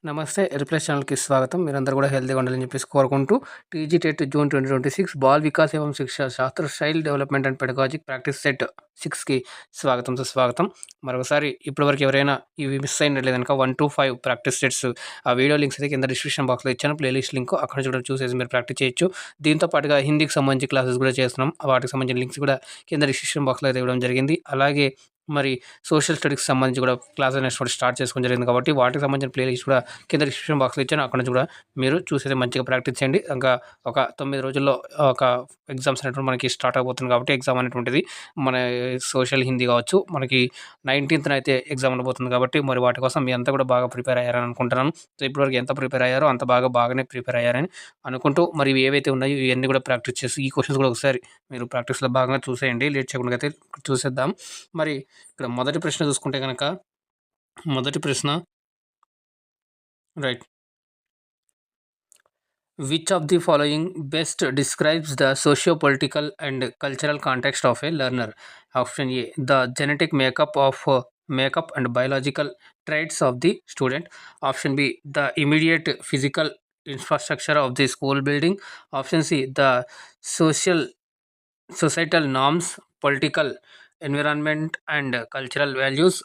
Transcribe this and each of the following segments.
నమస్తే. రిప్లై ఛానల్‌కి స్వాగతం. మీరందరూ కూడా హెల్తీగా ఉండాలని చెప్పేసి కోరుకుంటూ టీజీ టెట్ జూన్ 2026 బాల్ వికాస్ ఏవం శిక్షా శాస్త్ర style development and pedagogic practice set 6కి స్వాగతం సుస్వాగతం. మరొకసారి ఇప్పటివరకు ఎవరైనా ఇవి మిస్ అయినట్లయితే గనుక 1-5 ప్రాక్టీస్ సెట్స్ ఆ వీడియో లింక్స్ అయితే కింద డిస్క్రిప్షన్ బాక్స్‌లో ఇచ్చాను. ప్లేలిస్ట్ లింక్ అక్కడ నుంచి కూడా చూసేసి మీరు ప్రాక్టీస్ చేయొచ్చు. దీంతో పాటుగా హిందీకి సంబంధించి క్లాసెస్ కూడా చేస్తున్నాం. వాటికి సంబంధించిన లింక్స్ కూడా కింద డిస్క్రిప్షన్ బాక్స్‌లో అయితే ఇవ్వడం జరిగింది. అలాగే మరి సోషల్ స్టడీస్‌కి సంబంధించి కూడా క్లాసెస్ అనేవి కూడా స్టార్ట్ చేసుకోవడం జరిగింది కాబట్టి వాటికి సంబంధించిన ప్లేలిస్ట్ కూడా కింద డిస్క్రిప్షన్ బాక్స్‌లో ఇచ్చాను. అక్కడ నుంచి కూడా మీరు చూసేది మంచిగా ప్రాక్టీస్ చేయండి. ఇంకా ఒక 9 రోజుల్లో ఒక ఎగ్జామ్స్ అనేటువంటివి మనకి స్టార్ట్ అవబోతుంది కాబట్టి ఎగ్జామ్ అనేటువంటిది మన సోషల్ హిందీ కావచ్చు. మనకి 19థ్ అయితే ఎగ్జామ్ ఉండబోతుంది కాబట్టి మరి వాటి కోసం మీ అంతా కూడా బాగా ప్రిపేర్ అయ్యారని అనుకుంటున్నాను. సో ఇప్పటివరకు ఎంత ప్రిపేర్ అయ్యారో అంత బాగానే ప్రిపేర్ అయ్యారని అనుకుంటూ మరి ఇవి ఏవైతే ఉన్నాయో ఇవన్నీ కూడా ప్రాక్టీస్ చేసి ఈ క్వెషన్స్ కూడా ఒకసారి మీరు ప్రాక్టీస్‌లో భాగంగా చూసేయండి. లేట్ చేయకుండా అయితే చూసేద్దాం. మరి ఇక్కడ మొదటి ప్రశ్న చూసుకుంటే గనక మొదటి ప్రశ్న right. Which of the following best describes the socio-political and cultural context of a learner? Option A: the genetic makeup and biological traits of the student. Option B: the immediate physical infrastructure of the school building. Option C: the social societal norms, political environment, and cultural values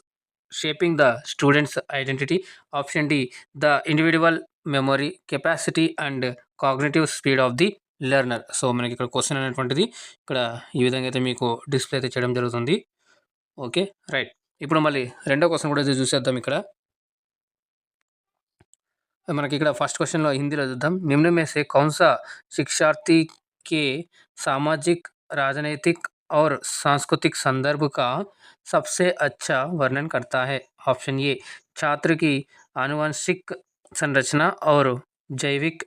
shaping the student's identity. Option D: the individual memory capacity and cognitive speed of the learner. So మనకి ఇక్కడ question అనేటువంటిది ఇక్కడ ఈ విధంగా అయితే మీకు display అయితే చేయడం జరుగుతుంది. Okay, right. ఇప్పుడు మళ్ళీ రెండో క్వశ్చన్ కూడా చూసేద్దాం. ఇక్కడ మనకి ఇక్కడ ఫస్ట్ క్వశ్చన్లో హిందీలో చూద్దాం. निम्न में से कौन सा शिक्षार्थी के सामाजिक, राजनीतिक और सांस्कृतिक संदर्भ का सबसे अच्छा वर्णन करता है? ऑप्शन ए: छात्र की आनुवंशिक संरचना और जैविक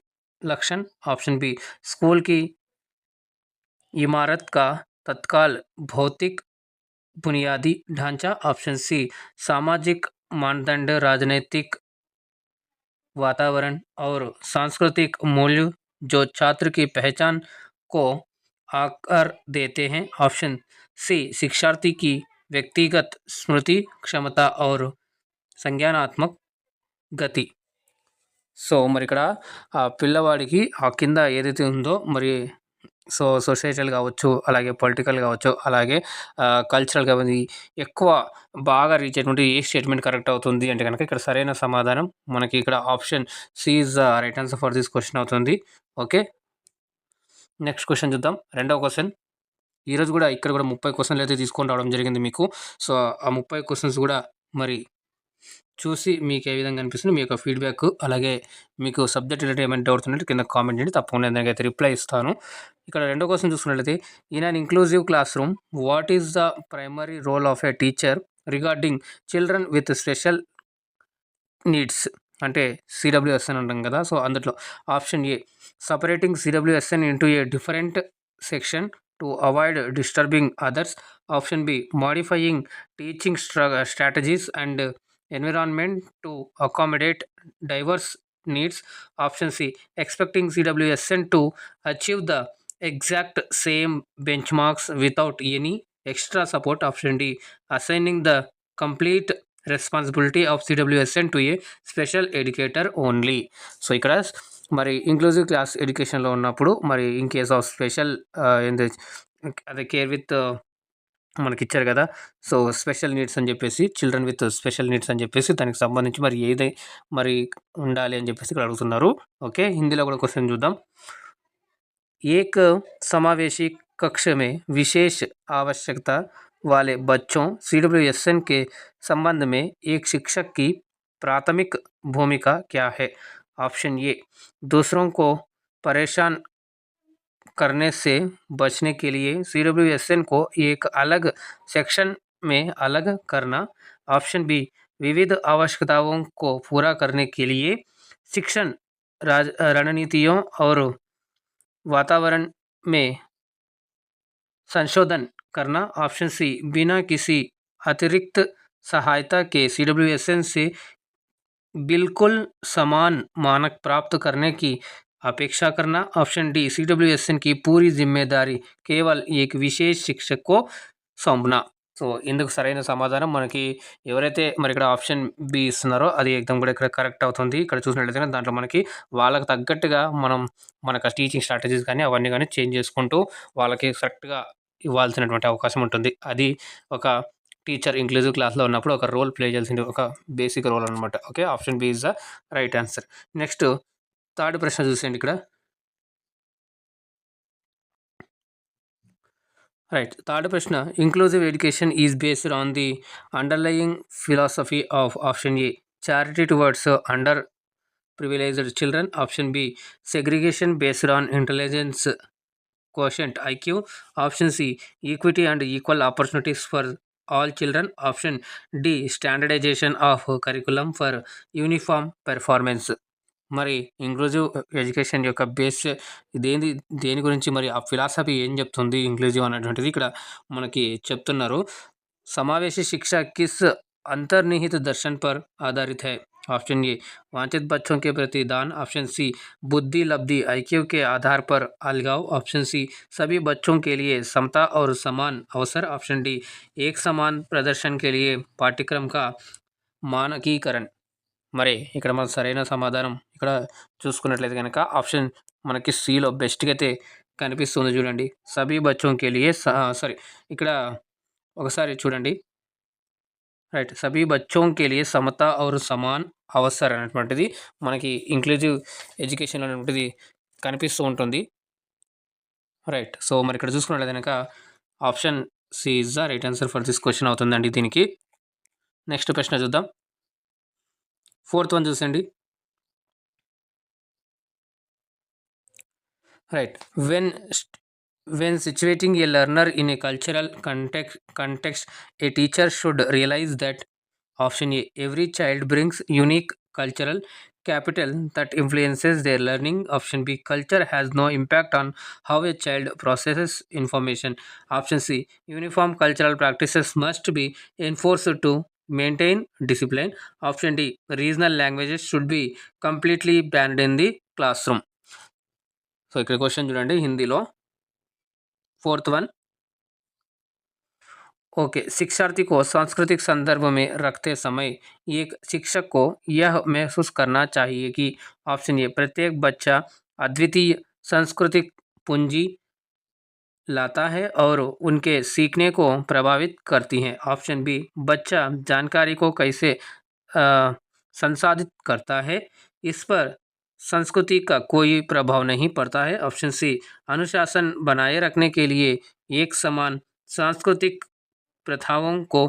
लक्षण. ऑप्शन बी: स्कूल की इमारत का तत्काल भौतिक बुनियादी ढांचा. ऑप्शन सी: सामाजिक मानदंड, राजनीतिक वातावरण और सांस्कृतिक मूल्य जो छात्र की पहचान को आकार देते हैं. ऑप्शन सी: शिक्षार्थी की व्यक्तिगत स्मृति क्षमता और संज्ञानात्मक गति. సో మరి ఇక్కడ ఆ పిల్లవాడికి ఆ కింద ఏదైతే ఉందో మరి సొసైటల్ కావచ్చు, అలాగే పొలిటికల్ కావచ్చు, అలాగే కల్చరల్ కావచ్చు, ఎక్కువ బాగా రీచ్ అయ్యేటువంటి ఏ స్టేట్మెంట్ కరెక్ట్ అవుతుంది అంటే కనుక ఇక్కడ సరైన సమాధానం మనకి ఇక్కడ option C is the right answer for this question అవుతుంది. ఓకే, నెక్స్ట్ క్వశ్చన్ చూద్దాం. రెండవ క్వశ్చన్. ఈరోజు కూడా ఇక్కడ కూడా 30 క్వశ్చన్లు అయితే తీసుకొని రావడం జరిగింది మీకు. సో ఆ 30 క్వశ్చన్స్ కూడా మరి చూసి మీకు ఏ విధంగా అనిపిస్తుంది మీ యొక్క ఫీడ్బ్యాక్, అలాగే మీకు సబ్జెక్ట్ రిలేటెడ్ ఏమైనా డౌట్స్ ఉన్నట్టు కింద కామెంట్ చేయండి. తప్పకుండా దానికైతే రిప్లై ఇస్తాను. ఇక్కడ రెండో క్వశ్చన్ చూసుకున్నట్లయితే, in an inclusive classroom what is the primary role of a teacher regarding children with special needs? అంటే సిడబ్ల్యూఎస్ఎన్ అంటాం కదా. సో అందులో option A: separating CWSN into a different section to avoid disturbing others. Option B: modifying teaching strategies and environment to accommodate diverse needs. Option C: expecting CWSN to achieve the exact same benchmarks without any extra support. Option D: assigning the complete responsibility of CWSN to a special educator only. So ఇక్కడ మరి inclusive class ఎడ్యుకేషన్లో ఉన్నప్పుడు మరి in case of special అదే care with మనకి ఇచ్చారు కదా. So special needs అని చెప్పేసి, చిల్డ్రన్ విత్ స్పెషల్ నీడ్స్ అని చెప్పేసి దానికి సంబంధించి మరి ఏదై మరి ఉండాలి అని చెప్పేసి ఇక్కడ అడుగుతున్నారు. ఓకే, హిందీలో కూడా క్వశ్చన్ చూద్దాం. एक समावेशी कक्ष में विशेष आवश्यकता वाले बच्चों CWSN के संबंध में एक शिक्षक की प्राथमिक भूमिका क्या है? ऑप्शन ए: दूसरों को परेशान करने से बचने के लिए CWSN को एक अलग सेक्शन में अलग करना. ऑप्शन बी: विविध आवश्यकताओं को पूरा करने के लिए शिक्षण रणनीतियों और वातावरण में संशोधन करना. ऑप्शन सी: बिना किसी अतिरिक्त सहायता के CWSN से बिल्कुल समान मानक प्राप्त करने की अपेक्षा करना. ऑप्शन डी: CWSN की पूरी जिम्मेदारी केवल एक विशेष शिक्षक को सौंपना. సో ఇందుకు సరైన సమాధానం మనకి ఎవరైతే మరి ఇక్కడ ఆప్షన్ బి ఇస్తున్నారో అది ఎగ్జామ్ కూడా ఇక్కడ కరెక్ట్ అవుతుంది. ఇక్కడ చూసినట్లయితే దాంట్లో మనకి వాళ్ళకి తగ్గట్టుగా మనం మనకు టీచింగ్ స్ట్రాటజీస్ కానీ అవన్నీ కానీ చేంజ్ చేసుకుంటూ వాళ్ళకి కరెక్ట్‌గా ఇవ్వాల్సినటువంటి అవకాశం ఉంటుంది. అది ఒక టీచర్ ఇంక్లూజివ్ క్లాస్‌లో ఉన్నప్పుడు ఒక రోల్ ప్లే చేయాల్సిన ఒక బేసిక్ రోల్ అనమాట. Okay. Option B is the right answer. Next third ప్రశ్న చూసేయండి ఇక్కడ. రైట్. థర్డ్ ప్రశ్న inclusive education is based on the underlying philosophy of option A charity towards underprivileged children. Option B segregation based on intelligence quotient IQ. Option C equity and equal opportunities for all children. Option D standardization of curriculum for uniform performance. మరి inclusive education యొక్క base దేని గురించి మరి ఆ philosophy ఏం చెప్తుంది inclusive అనేటువంటిది ఇక్కడ మనకి చెప్తున్నారు. समावेशी शिक्षा किस अंतर्निहित दर्शन पर आधारित है? ऑप्शन ए वांछित बच्चों के प्रति दान. ऑप्शन सी बुद्धि लब्धि IQ के आधार पर अलगाव. ऑप्शन सी सभी बच्चों के लिए समता और समान अवसर. ऑप्शन डी एक समान प्रदर्शन के लिए पाठ्यक्रम का మానకీకరణ. మరి ఇక్కడ మన సరైన సమాధానం ఇక్కడ చూసుకున్నట్లయితే కనుక ఆప్షన్ మనకి సిలో బెస్ట్గా అయితే కనిపిస్తుంది చూడండి. సభీ బచ్చోంకే లియే సారీ ఇక్కడ ఒకసారి చూడండి. రైట్. సభీ బచ్చోంకే లియే సమతా ఔర్ సమాన్ అవసర్ అనేటువంటిది మనకి ఇంక్లూజివ్ ఎడ్యుకేషన్ అనేటువంటిది కనిపిస్తూ ఉంటుంది. రైట్. సో మరి ఇక్కడ చూసుకున్నట్లయితే కనుక option C is the right answer for this question అవుతుందండి దీనికి. నెక్స్ట్ ప్రశ్న చూద్దాం. ఫోర్త్ వన్ చూసండి. Right. When situating a learner in a cultural context, a teacher should realize that option A every child brings unique cultural capital that influences their learning. Option B culture has no impact on how a child processes information. Option C uniform cultural practices must be enforced to maintain discipline. Option D regional languages should be completely banned in the classroom. So ఇక్కడ question చూడండి హిందీలో. Fourth one okay. शिक्षार्थी को सांस्कृतिक संदर्भ में रखते समय एक शिक्षक को यह महसूस करना चाहिए कि ऑप्शन ए प्रत्येक बच्चा अद्वितीय सांस्कृतिक पूंजी लाता है और उनके सीखने को प्रभावित करती हैं. ऑप्शन बी बच्चा जानकारी को कैसे संसाधित करता है इस पर संस्कृति का कोई प्रभाव नहीं पड़ता है. ऑप्शन सी अनुशासन बनाए रखने के लिए एक समान सांस्कृतिक प्रथाओं को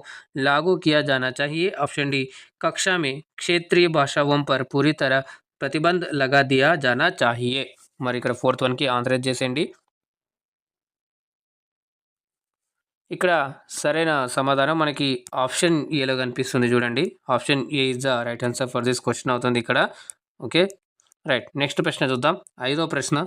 लागू किया जाना चाहिए. ऑप्शन डी कक्षा में क्षेत्रीय भाषाओं पर पूरी तरह प्रतिबंध लगा दिया जाना चाहिए. మరి ఇక్కడ ఫోర్త్ వన్కి ఆన్సర్ చేసేయండి. ఇక్కడ సరైన సమాధానం మనకి ఆప్షన్ ఏలో కనిపిస్తుంది చూడండి. Option A is the right answer for this question అవుతుంది ఇక్కడ. ఓకే. రైట్. నెక్స్ట్ ప్రశ్న చూద్దాం. 5వ ప్రశ్న.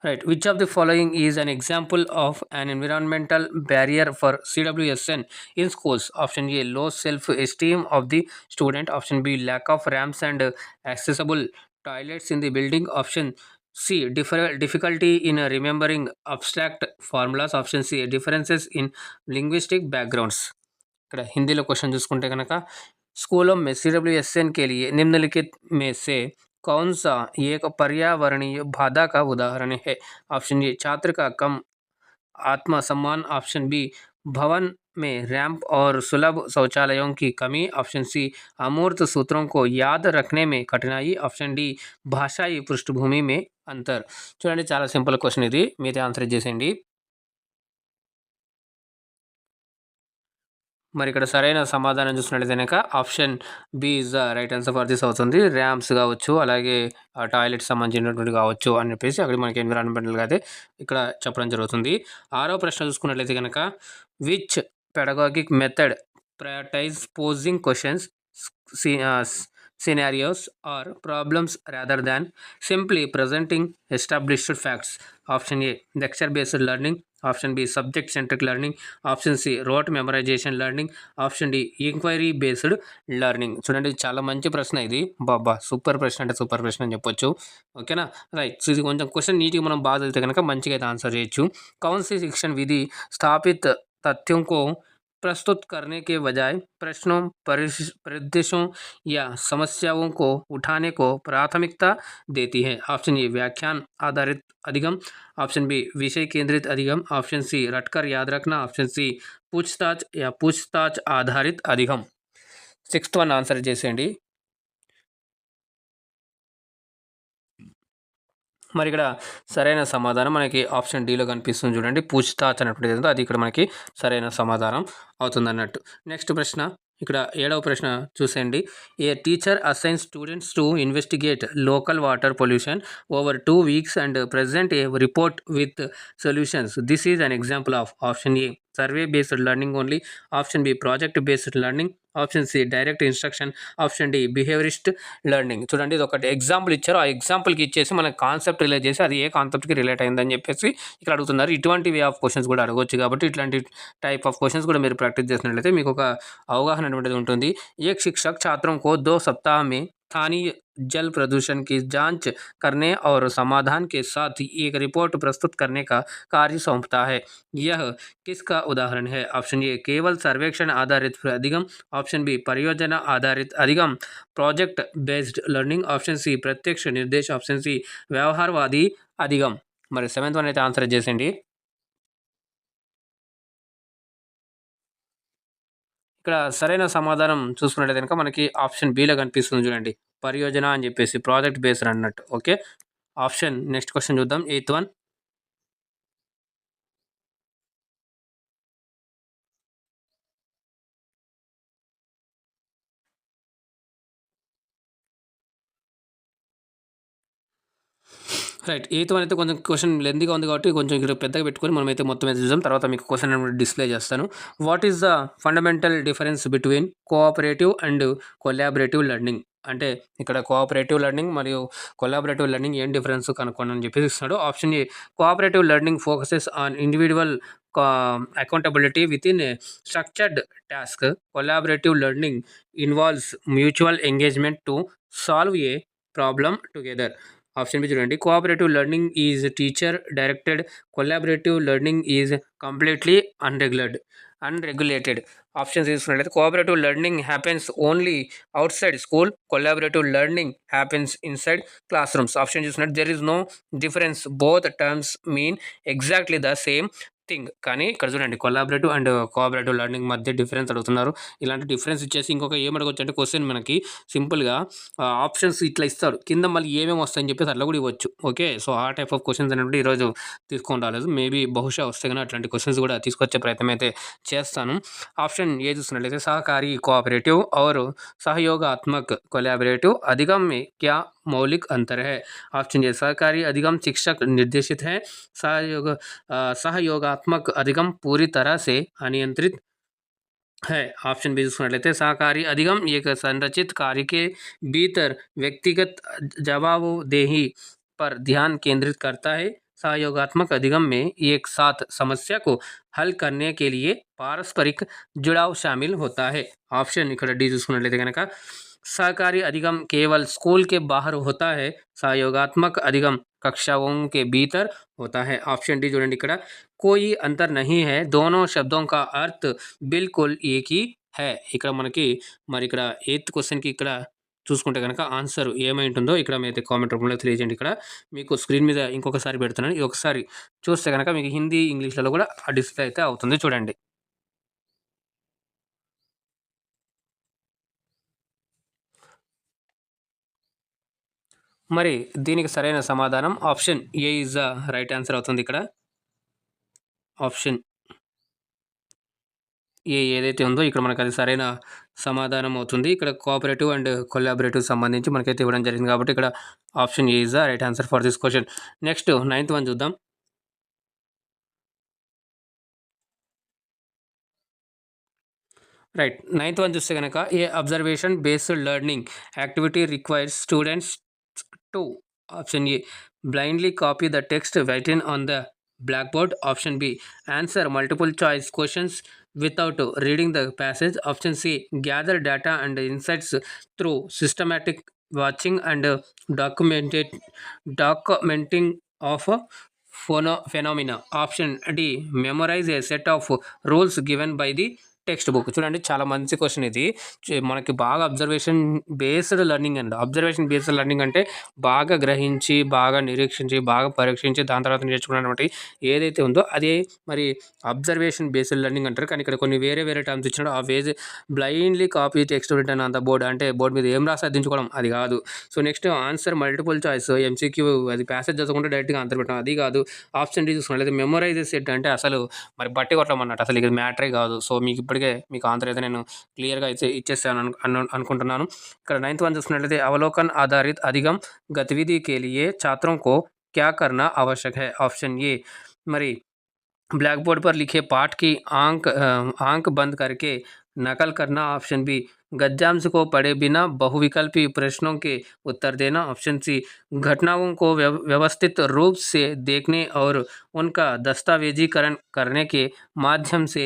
Right. Which of the following is an example of an environmental barrier for CWSN in schools? Option A లో self esteem of the student. Option B lack of ramps and accessible toilets in the building. Option C difficulty in remembering abstract formulas. Option C differences in linguistic backgrounds. ఇక్కడ హిందీలో question చూసుకుంటే కనుక स्कूलों में CWSN के लिए निम्नलिखित में से कौन सा एक पर्यावरणीय बाधा का उदाहरण है? ऑप्शन ए छात्र का कम आत्मसम्मान. ऑप्शन बी भवन में रैंप और सुलभ शौचालयों की कमी. ऑप्शन सी अमूर्त सूत्रों को याद रखने में कठिनाई. ऑप्शन डी भाषाई पृष्ठभूमि में अंतर. చూడండి చాలా సింపుల్ క్వశ్చన్ ఇది. మీరే ఆన్సర్ చేసేయండి. మరి ఇక్కడ సరైన సమాధానం చూసినట్లయితే కనుక option B is the right answer for this అవుతుంది. ర్యాంప్స్ కావచ్చు అలాగే టాయిలెట్ సంబంధించినటువంటి కావచ్చు అని చెప్పేసి అక్కడ మనకి ఎన్విరాన్మెంటల్గా అయితే ఇక్కడ చెప్పడం జరుగుతుంది. 6వ ప్రశ్న చూసుకున్నట్లయితే కనుక which pedagogic method prioritise posing questions scenarios or problems rather than simply presenting established facts? Option A lecture based learning. Option B subject centric learning, option C rote memorisation learning, option D enquiry based learning. చూడండి చాలా మంచి ప్రశ్న ఇది, బాబా super ప్రశ్న అంటే super ప్రశ్న అని చెప్పొచ్చు. ఓకేనా, రైట్. సో ఇది కొంచెం క్వశ్చన్ నీట్గా మనం బాగా చదివితే కనుక మంచిగా అయితే ఆన్సర్ చేయొచ్చు. कौन सी शिक्षण विधि स्थापित तथ्यों को प्रस्तुत करने के बजाय प्रश्नों, परिदृश्यों या समस्याओं को उठाने को प्राथमिकता देती है? ऑप्शन ए व्याख्यान आधारित अधिगम, ऑप्शन बी विषय केंद्रित अधिगम, ऑप्शन सी रटकर याद रखना, ऑप्शन सी पूछताछ या पूछताछ आधारित अधिगम. सिक्स्थ वन आंसर చేసేయండి. మరి ఇక్కడ సరైన సమాధానం మనకి ఆప్షన్ డీలో కనిపిస్తుంది చూడండి, పూచ్తాచ్ అనేటువంటిది ఏదో అది ఇక్కడ మనకి సరైన సమాధానం అవుతుంది అన్నట్టు. నెక్స్ట్ ప్రశ్న, ఇక్కడ 7వ ప్రశ్న చూసేయండి. A teacher assign students to investigate local water pollution over 2 weeks and present a report with solutions. This is an example of option A survey based learning only, option B project based learning, option C direct instruction, option D behaviourist learning. చూడండి ఇది ఒకటి example ఇచ్చారు, ఆ ఎగ్జాంపుల్కి ఇచ్చేసి మనకి concept relate చేసి అది ఏ కాన్సెప్ట్కి రిలేట్ అయిందని చెప్పేసి ఇక్కడ అడుగుతున్నారు. ఇటువంటి వే ఆఫ్ క్వశ్చన్స్ కూడా అడగవచ్చు కాబట్టి ఇట్లాంటి టైప్ ఆఫ్ క్వశ్చన్స్ కూడా మీరు ప్రాక్టీస్ చేసినట్లయితే మీకు ఒక అవగాహన అనేటువంటిది ఉంటుంది. एक शिक्षक छात्रों को 2 सप्ताह में स्थानीय जल प्रदूषण की जांच करने और समाधान के साथ एक रिपोर्ट प्रस्तुत करने का कार्य सौंपता है. यह किसका उदाहरण है? ऑप्शन ए केवल सर्वेक्षण आधारित अधिगम, ऑप्शन बी परियोजना आधारित अधिगम, project based learning, option C प्रत्यक्ष निर्देश, ऑप्शन सी व्यवहारवादी अधिगम. మరి 7th వన్ అయితే ఆన్సర్ చేసేయండి. ఇక్కడ సరైన సమాధానం చూసుకున్నట్లయితే కనుక మనకి ఆప్షన్ బిలో కనిపిస్తుంది చూడండి, పరియోజన అని చెప్పేసి ప్రాజెక్ట్ బేస్డ్ అన్నట్టు. ఓకే, ఆప్షన్ నెక్స్ట్ క్వశ్చన్ చూద్దాం. 8th one, right. 8th one అయితే కొంచెం క్వశ్చన్ లెంతీగా ఉంది కాబట్టి కొంచెం ఇక్కడ పెద్దగా పెట్టుకొని మనమైతే మొత్తం అయితే చూద్దాం, తర్వాత మీకు క్వశ్చన్ డిస్ప్లే చేస్తాను. What is the fundamental difference between cooperative and collaborative learning? అంటే ఇక్కడ కోఆపరేటివ్ లెర్నింగ్ మరియు కొలాబరేటివ్ లెర్నింగ్ ఏం డిఫరెన్స్ కనుక్కోండి అని చెప్పేసి ఇస్తున్నాడు. Option A cooperative learning focuses on individual accountability within structured task. Collaborative learning involves mutual engagement to solve a problem together. Option B చూడండి, cooperative learning is teacher directed, collaborative learning is completely unregulated. Options తీసుకున్నట్లయితే cooperative learning happens only outside school, collaborative learning happens inside classrooms. Option చూసినట్టు there is no difference, both terms mean exactly the same thing. కానీ ఇక్కడ చూడండి collaborative and cooperative learning మధ్య difference అడుగుతున్నారు. ఇలాంటి difference ఇచ్చేసి ఇంకొక ఏమడగవచ్చు అంటే క్వశ్చన్ మనకి సింపుల్గా ఆప్షన్స్ ఇట్లా ఇస్తారు, కింద మళ్ళీ ఏమేమి వస్తాయని చెప్పేసి అట్లా కూడా ఇవ్వచ్చు. ఓకే, సో ఆ టైప్ ఆఫ్ క్వశ్చన్స్ అనేవి ఈరోజు తీసుకొని రాలేదు, మేబీ బహుశా వస్తే కానీ అట్లాంటి క్వశ్చన్స్ కూడా తీసుకొచ్చే ప్రయత్నం అయితే చేస్తాను. ఆప్షన్ ఏ చూసినట్లయితే సహకారి కోఆపరేటివ్ और सहयोगात्मक कोलैबोरेटिव अधिगम में क्या मौलिक अंतर है? ऑप्शन ए सहकारी अधिगम शिक्षक निर्देशित है, सहयोगात्मक अधिगम पूरी तरह से अनियंत्रित है. ऑप्शन बी చూసుకున్నట్లయితే सहकारी अधिगम एक संरचित कार्य के भीतर व्यक्तिगत जवाबदेही पर ध्यान केंद्रित करता है. सहयोगात्मक अधिगम में एक साथ समस्या को हल करने के लिए पारस्परिक जुड़ाव शामिल होता है. ऑप्शन ఇక్కడ डी చూసుకున్నట్లయితే కనుక सहकारी अधिगम केवल स्कूल के बाहर होता है, सहयोगात्मक अधिगम कक्षाओं के भीतर होता है. ऑप्शन डी చూడండి, ఇక్కడ कोई अंतर नहीं है, दोनों शब्दों का अर्थ बिल्कुल एक ही है. ఇక్కడ మనకి మరి ఇక్కడ 8th క్వశ్చన్కి ఇక్కడ చూసుకుంటే కనుక ఆన్సర్ ఏమై ఉంటుందో ఇక్కడ మీరైతే కామెంట్ రూపంలో తెలియజేయండి. ఇక్కడ మీకు స్క్రీన్ మీద ఇంకొకసారి పెడుతున్నాను, ఇది ఒకసారి చూస్తే కనుక మీకు హిందీ ఇంగ్లీష్లలో కూడా ఆ డిస్ప్లే అయితే అవుతుంది చూడండి. మరి దీనికి సరైన సమాధానం option A is the right answer అవుతుంది. ఇక్కడ ఆప్షన్ ఏ ఏదైతే ఉందో ఇక్కడ మనకు అది సరైన సమాధానం అవుతుంది. ఇక్కడ కోఆపరేటివ్ అండ్ కొలాబరేటివ్ సంబంధించి మనకైతే ఇవ్వడం జరిగింది కాబట్టి ఇక్కడ option A is the right answer for this question. Next 9th one చూద్దాం. రైట్, 9th వన్ చూస్తే కనుక A observation based learning activity requires students to option A blindly copy the text written on the blackboard. Option B, answer multiple choice questions without reading the passage. Option C, gather data and insights through systematic watching and documenting of phenomena. Option D, memorize a set of rules given by the text book. చూడండి చాలా మంచి question ఇది. మనకి బాగా observation based learning అండి. Observation based learning అంటే బాగా గ్రహించి, బాగా నిరీక్షించి, బాగా పరీక్షించి దాని తర్వాత నేర్చుకున్నటువంటి ఏదైతే ఉందో అదే మరి అబ్జర్వేషన్ బేస్డ్ లెర్నింగ్ అంటారు. కానీ ఇక్కడ కొన్ని వేరే వేరే టర్మ్స్ ఇచ్చినాడు. ఆ వేజ్ blindly copy text written on the board అంటే బోర్డు మీద ఏం రాసి అద్దించుకోవడం అది కాదు. So next answer multiple choice MCQ అది ప్యాసేజ్ చదవకుండా డైరెక్ట్గా ఆన్సర్ పెట్టడం అది కాదు. ఆప్షన్ డి చూసుకున్నట్లయితే మెమరైజ్ సెట్ అంటే అసలు మరి బట్టి కొట్టమన్నట్టు అసలు ఇది మ్యాటరే కాదు. సో మీకు ఇప్పటికే మీకు ఆన్సర్ అయితే నేను క్లియర్గా అయితే ఇచ్చేసాను అనుకుంటున్నాను. ఇక్కడ 9th వన్ చూసుకున్నట్లయితే అవలోకన్ ఆధారిत अधिगम गतिविधि के लिए छात्रों को क्या करना आवश्यक है. ऑप्शन ए మరి ब्लैक बोर्ड पर लिखे पाठ की आंख बंद करके नकल करना. ऑप्शन बी गद्यांश को पढ़े बिना बहुविकल्पी प्रश्नों के उत्तर देना. ऑप्शन सी घटनाओं को व्यवस्थित रूप से देखने और उनका दस्तावेजीकरण करने के माध्यम से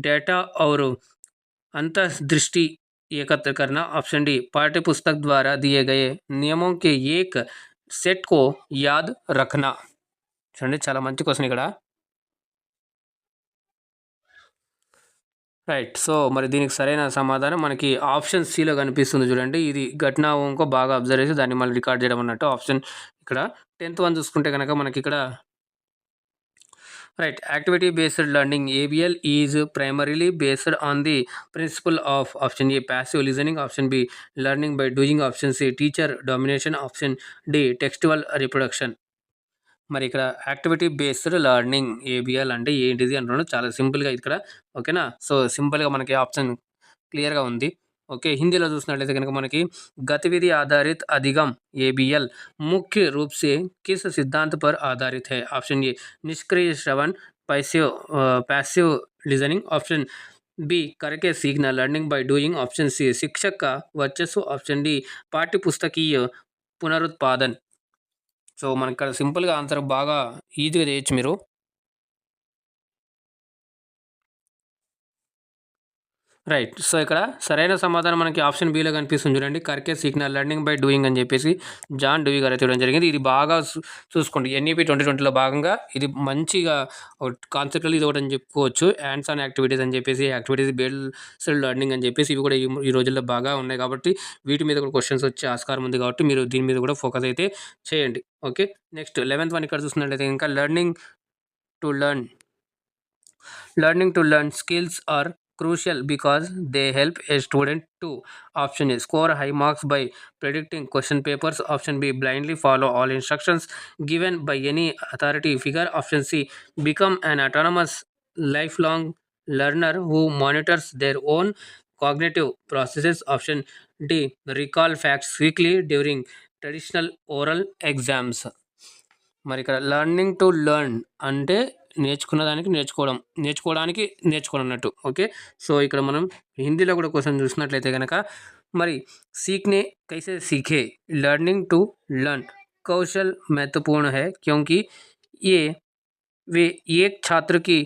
डेटा और अंतर्दृष्टि एकत्र करना. ऑप्शन डी पाठ्य पुस्तक द्वारा दिए गए नियमों के एक सेट को याद रखना. చూడండి చాలా మంచి క్వశ్చన్ ఇక్కడ. రైట్. సో మరి దీనికి సరైన సమాధానం మనకి ఆప్షన్ సిలో కనిపిస్తుంది చూడండి. ఇది ఘటనాంకో బాగా అబ్జర్వ్ చేసి దాన్ని మళ్ళీ రికార్డ్ చేయడం అన్నట్టు ఆప్షన్. ఇక్కడ 10th వన్ చూసుకుంటే కనుక మనకి ఇక్కడ right activity based learning ABL is primarily based on the principle of. Option A passive listening. Option B learning by doing. Option C teacher domination. Option D textual reproduction. మరి ఇక్కడ activity based learning ABL అంటే ఏంటిది అంటున్నాడు. చాలా సింపుల్గా ఇక్కడ ఓకేనా. So సింపుల్గా మనకి ఆప్షన్ క్లియర్గా ఉంది. ఓకే. హిందీలో చూసినట్లయితే కనుక మనకి गतिविधि आधारित अधिगम एबीएल मुख्य रूप से किस सिद्धांत पर आधारित है. ऑप्शन ए निष्क्रिय श्रवण पैसिव लिजनिंग. ऑप्शन बी करके सीखना learning by doing. Option C शिक्षक का वर्चस्व. ऑप्शन डी पाठ्य पुस्तकीय पुनरुत्पादन. సో మనకి ఇక్కడ సింపుల్గా ఆన్సర్ బాగా ఈజీగా చేయొచ్చు మీరు. రైట్. సో ఇక్కడ సరైన సమాధానం మనకి ఆప్షన్ బిలో కనిపిస్తుంది చూడండి. కర్కే సీక్నా లెర్నింగ్ బై డూయింగ్ అని చెప్పేసి జాన్ డూయి గారు చూడడం జరిగింది. ఇది బాగా చూసుకోండి ఎన్ఈపీ 2020లో భాగంగా ఇది మంచిగా కాన్సెప్ట్లో ఇది ఒకటి అని చెప్పుకోవచ్చు. హ్యాండ్స్ ఆన్ యాక్టివిటీస్ అని చెప్పేసి యాక్టివిటీస్ బేస్డ్ లెర్నింగ్ అని చెప్పేసి ఇవి కూడా ఈ రోజుల్లో బాగా ఉన్నాయి కాబట్టి వీటి మీద కూడా క్వశ్చన్స్ వచ్చే ఆస్కారం ఉంది కాబట్టి మీరు దీని మీద కూడా ఫోకస్ అయితే చేయండి. ఓకే. నెక్స్ట్ 11th వన్ ఇక్కడ చూస్తున్నట్లయితే ఇంకా learning to learn skills are crucial because they help a student to. Option A score high marks by predicting question papers. Option B blindly follow all instructions given by any authority figure. Option C become an autonomous lifelong learner who monitors their own cognitive processes. Option D recall facts quickly during traditional oral exams. మరి ఇక్కడ learning to learn అంటే నేర్చుకోవడానికి నేర్చుకోవడం అన్నట్టు. Okay. So ఇక్కడ మనం హిందీలో కూడా క్వశ్చన్ చూసినట్లయితే కనుక మరి सीखने कैसे सीखे लर्निंग टू लर्न कौशल महत्वपूर्ण है क्योंकि ये वे एक छात्र की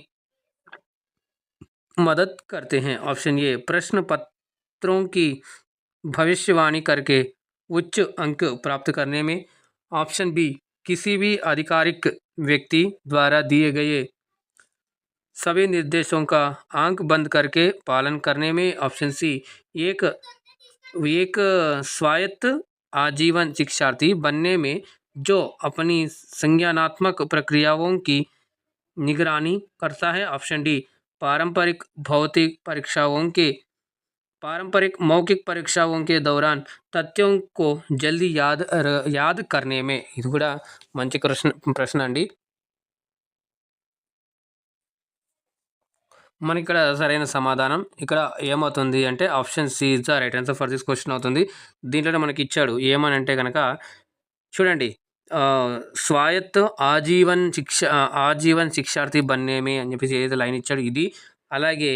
मदद करते हैं. ऑप्शन ए प्रश्न पत्रों की भविष्यवाणी करके उच्च अंक प्राप्त करने में. ऑप्शन बी किसी भी आधिकारिक व्यक्ति द्वारा दिए गए सभी निर्देशों का आंख बंद करके पालन करने में. ऑप्शन सी एक स्वायत्त आजीवन शिक्षार्थी बनने में जो अपनी संज्ञानात्मक प्रक्रियाओं की निगरानी करता है. ऑप्शन डी पारंपरिक मौखिक परीक्षाओं के दौरान तथ्यों को जल्दी याद करने में. ఇది కూడా మంచి ప్రశ్న అండి. మనకి ఇక్కడ సరైన సమాధానం ఇక్కడ ఏమవుతుంది అంటే option C is the right answer for this question అవుతుంది. దీంట్లోనే మనకి ఇచ్చాడు ఏమని అంటే కనుక చూడండి స్వాయత్త ఆజీవన్ శిక్షార్థి బన్నేమే అని చెప్పేసి ఏదైతే లైన్ ఇచ్చాడు ఇది. అలాగే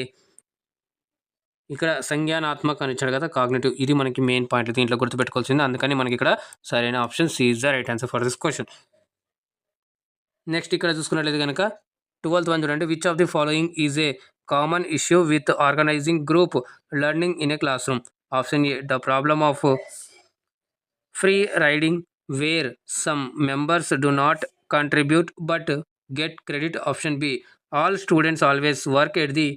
ఇక్కడ సంజ్ఞానాత్మక అని ఇచ్చాడు కదా కాగ్నిటివ్. ఇది మనకి మెయిన్ పాయింట్ దీంట్లో గుర్తుపెట్టుకోవాల్సింది. అందుకని మనకి ఇక్కడ సరైన option C is the right answer for this question. Next ఇక్కడ చూసుకున్నట్లయితే కనుక 12th వన్ చూడండి. Which of the following is a common issue with organizing group learning in a classroom? Option A the problem of free riding where some members do not contribute but get credit. Option B, all students always work at the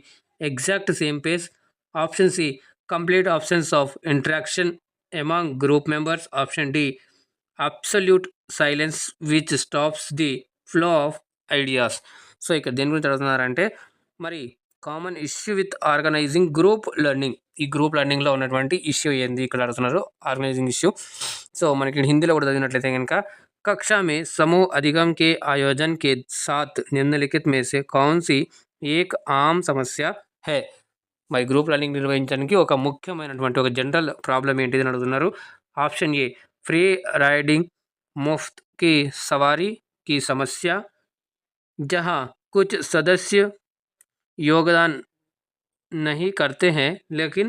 exact same pace. Option C, complete absence of interaction among group members. Option D, absolute silence which stops the flow of ideas. So ఇక్కడ దేని గురించి అడుగుతున్నారంటే మరి common issue with organizing group learning, ఈ group లెర్నింగ్లో ఉన్నటువంటి issue ఏంది ఇక్కడ అడుగుతున్నారు, ఆర్గనైజింగ్ ఇష్యూ. సో మనకి హిందీలో కూడా చదివినట్లయితే కనుక कक्षा में समूह अधिगम के आयोजन के साथ निम्नलिखित में से कौन सी एक आम समस्या है? మరి గ్రూప్ లెర్నింగ్ నిర్వహించడానికి ఒక ముఖ్యమైనటువంటి ఒక జనరల్ ప్రాబ్లం ఏంటిది అని అడుగుతున్నారు. ఆప్షన్ ఏ ఫ్రీ రైడింగ్ मुफ्त की सवारी की समस्या, जहां कुछ सदस्य योगदान नहीं करते हैं लेकिन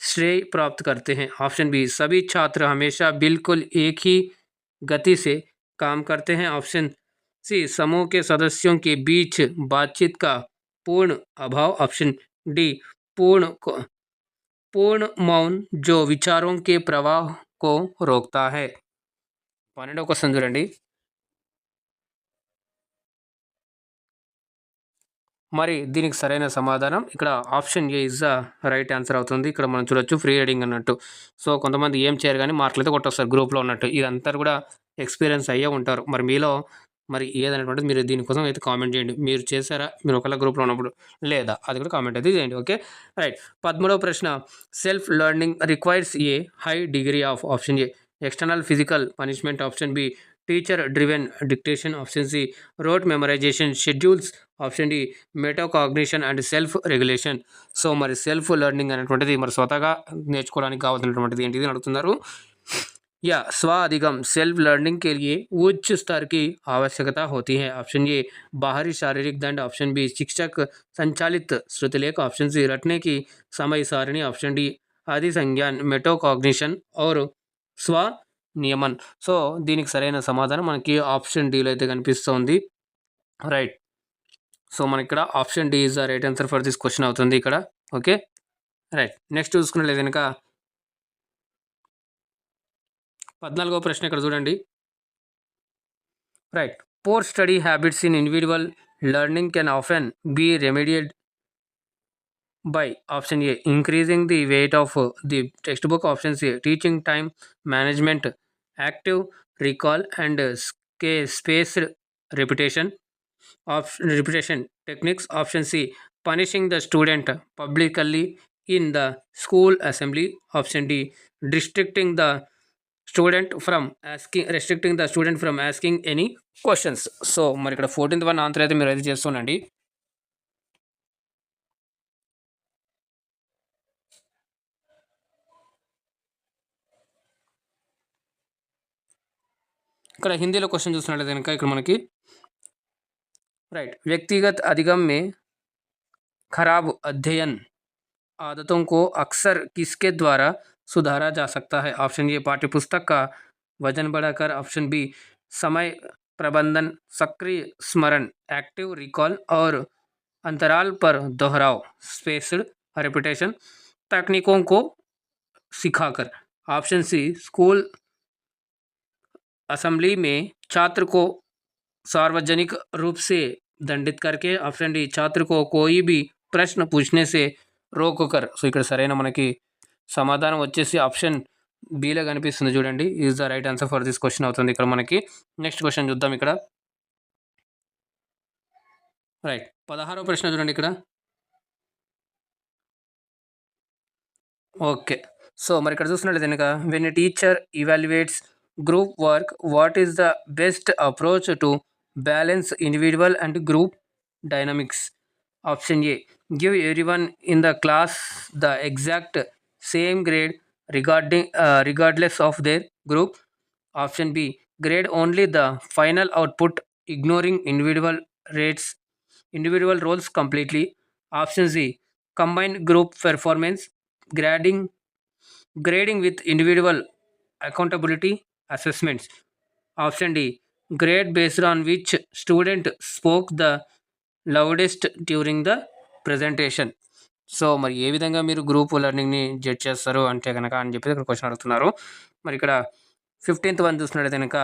श्रेय प्राप्त करते हैं. ऑप्शन बी, सभी छात्र हमेशा बिल्कुल एक ही गति से काम करते हैं. ऑप्शन सी, समूह के सदस्यों के बीच बातचीत का पूर्ण अभाव. ऑप्शन डी, पूर्ण मौन जो विचारों के प्रवाह को रोकता है. 12వ క్వశ్చన్ చూడండి. మరి దీనికి సరైన సమాధానం ఇక్కడ option A is the right answer అవుతుంది. ఇక్కడ మనం చూడొచ్చు ఫ్రీ రైడింగ్ అన్నట్టు. సో కొంతమంది ఏం చేయరు కానీ మార్కులు అయితే కొట్టొస్తారు గ్రూప్లో ఉన్నట్టు. ఇదంతా కూడా ఎక్స్పీరియన్స్ అయ్యే ఉంటారు. మరి మీలో మరి ఏదనేటువంటిది మీరు దీనికోసం అయితే కామెంట్ చేయండి. మీరు చేశారా మీరు ఒకవేళ గ్రూప్లో ఉన్నప్పుడు, లేదా అది కూడా కామెంట్ అయితే చేయండి. Okay right. 13వ ప్రశ్న, self learning requires a high degree of. Option A external physical punishment. Option B, teacher driven dictation. Option C, rote memorization schedules. Option D, metacognition and self regulation. So మరి self learning అనేటువంటిది మరి స్వతగా నేర్చుకోవడానికి కావాల్సినటువంటిది ఏంటిది అని అడుగుతున్నారు. या स्व अधिगम सेल्फ लर्निंग के लिए उच्च स्तर की आवश्यकता होती है. ऑप्शन ए बाहरी शारीरिक दंड. ऑप्शन बी, शिक्षक संचालित श्रुतिलेख. ऑप्शन सी, रटने की समय सारणी. ऑप्शन डी, आदि संज्ञान मेटोकाग्निशन और స్వ నియమన్. సో దీనికి సరైన సమాధానం మనకి ఆప్షన్ డీలో అయితే కనిపిస్తుంది. రైట్. సో మనకి ఇక్కడ option D is the right answer for this question అవుతుంది ఇక్కడ. Okay right. నెక్స్ట్ చూసుకున్నట్లయితే కనుక 14వ ప్రశ్న ఇక్కడ చూడండి. Right. Poor study habits in individual learning can often be remedied by. Option A, increasing the weight of the textbook. Option C, teaching time management, active recall and spaced repetition techniques. Option C, punishing the student publicly in the school assembly. Option D, restricting the student from asking any questions. So మరి ఇక్కడ 14th one answer అయితే మీరు అయితే చేస్తున్నాండి. ఇక్కడ హిందీలో question చూసినట్లయితే కనుక ఇక్కడ మనకి राइट व्यक्तिगत अधिगम में खराब अध्ययन आदतों को अक्सर किसके द्वारा सुधारा जा सकता है? ऑप्शन ए पाठ्यपुस्तक का वजन बढ़ाकर. ऑप्शन बी समय प्रबंधन, सक्रिय स्मरण, एक्टिव रिकॉल और अंतराल पर दोहराव स्पेस्ड रिपीटेशन तकनीकों को सिखाकर. ऑप्शन सी स्कूल असेंबली में छात्र को सार्वजनिक रूप से दंडित करके. ऑप्शन डी छात्र को कोई भी प्रश्न पूछने से रोक कर. సో ఇక్కడ సరైన మనకి సమాధానం వచ్చేసి ఆప్షన్ బిలో కనిపిస్తుంది చూడండి. Is the right answer for this question అవుతుంది ఇక్కడ మనకి. నెక్స్ట్ క్వశ్చన్ చూద్దాం ఇక్కడ. రైట్. 16వ ప్రశ్న చూడండి ఇక్కడ. ఓకే సో మరి ఇక్కడ చూసినట్లయితే కనుక when a teacher evaluates group work, what is the best approach to balance individual and group dynamics? Option A, give everyone in the class the exact same grade regardless of their group. Option B, grade only the final output ignoring individual roles completely. Option C, combine group performance grading with individual accountability assessments. Option D, grade based on which student spoke the loudest during the presentation. So మరి ఏ విధంగా మీరు group లెర్నింగ్ని judge చేస్తారు అంటే కనుక అని చెప్పి ఇక్కడ question అడుగుతున్నారు. మరి ఇక్కడ 15th వన్ చూసినట్లయితే కనుక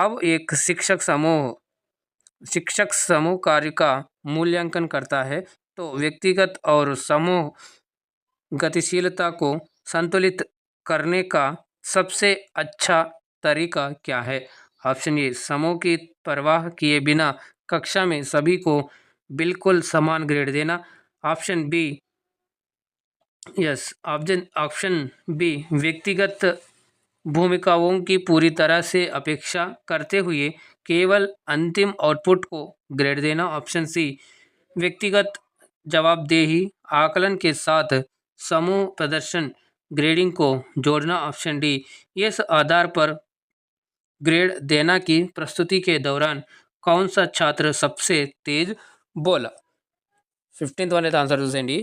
अब एक शिक्षक समूह कार्य का मूल्यांकन करता है तो व्यक्तिगत और समूह गतिशीलता को संतुलित करने का सबसे अच्छा तरीका क्या है? ऑप्शन ए, समूह की परवाह किए बिना कक्षा में सभी को बिल्कुल समान ग्रेड देना. ऑप्शन बी, ऑप्शन बी, व्यक्तिगत भूमिकाओं की पूरी तरह से अपेक्षा करते हुए केवल अंतिम आउटपुट को ग्रेड देना. ऑप्शन सी, व्यक्तिगत जवाबदेही आकलन के साथ समूह प्रदर्शन ग्रेडिंग को जोड़ना. ऑप्शन डी, इस आधार पर ग्रेड देना कि प्रस्तुति के दौरान कौन सा छात्र सबसे तेज बोला. 15th వన్ అయితే ఆన్సర్ చూసేయండి.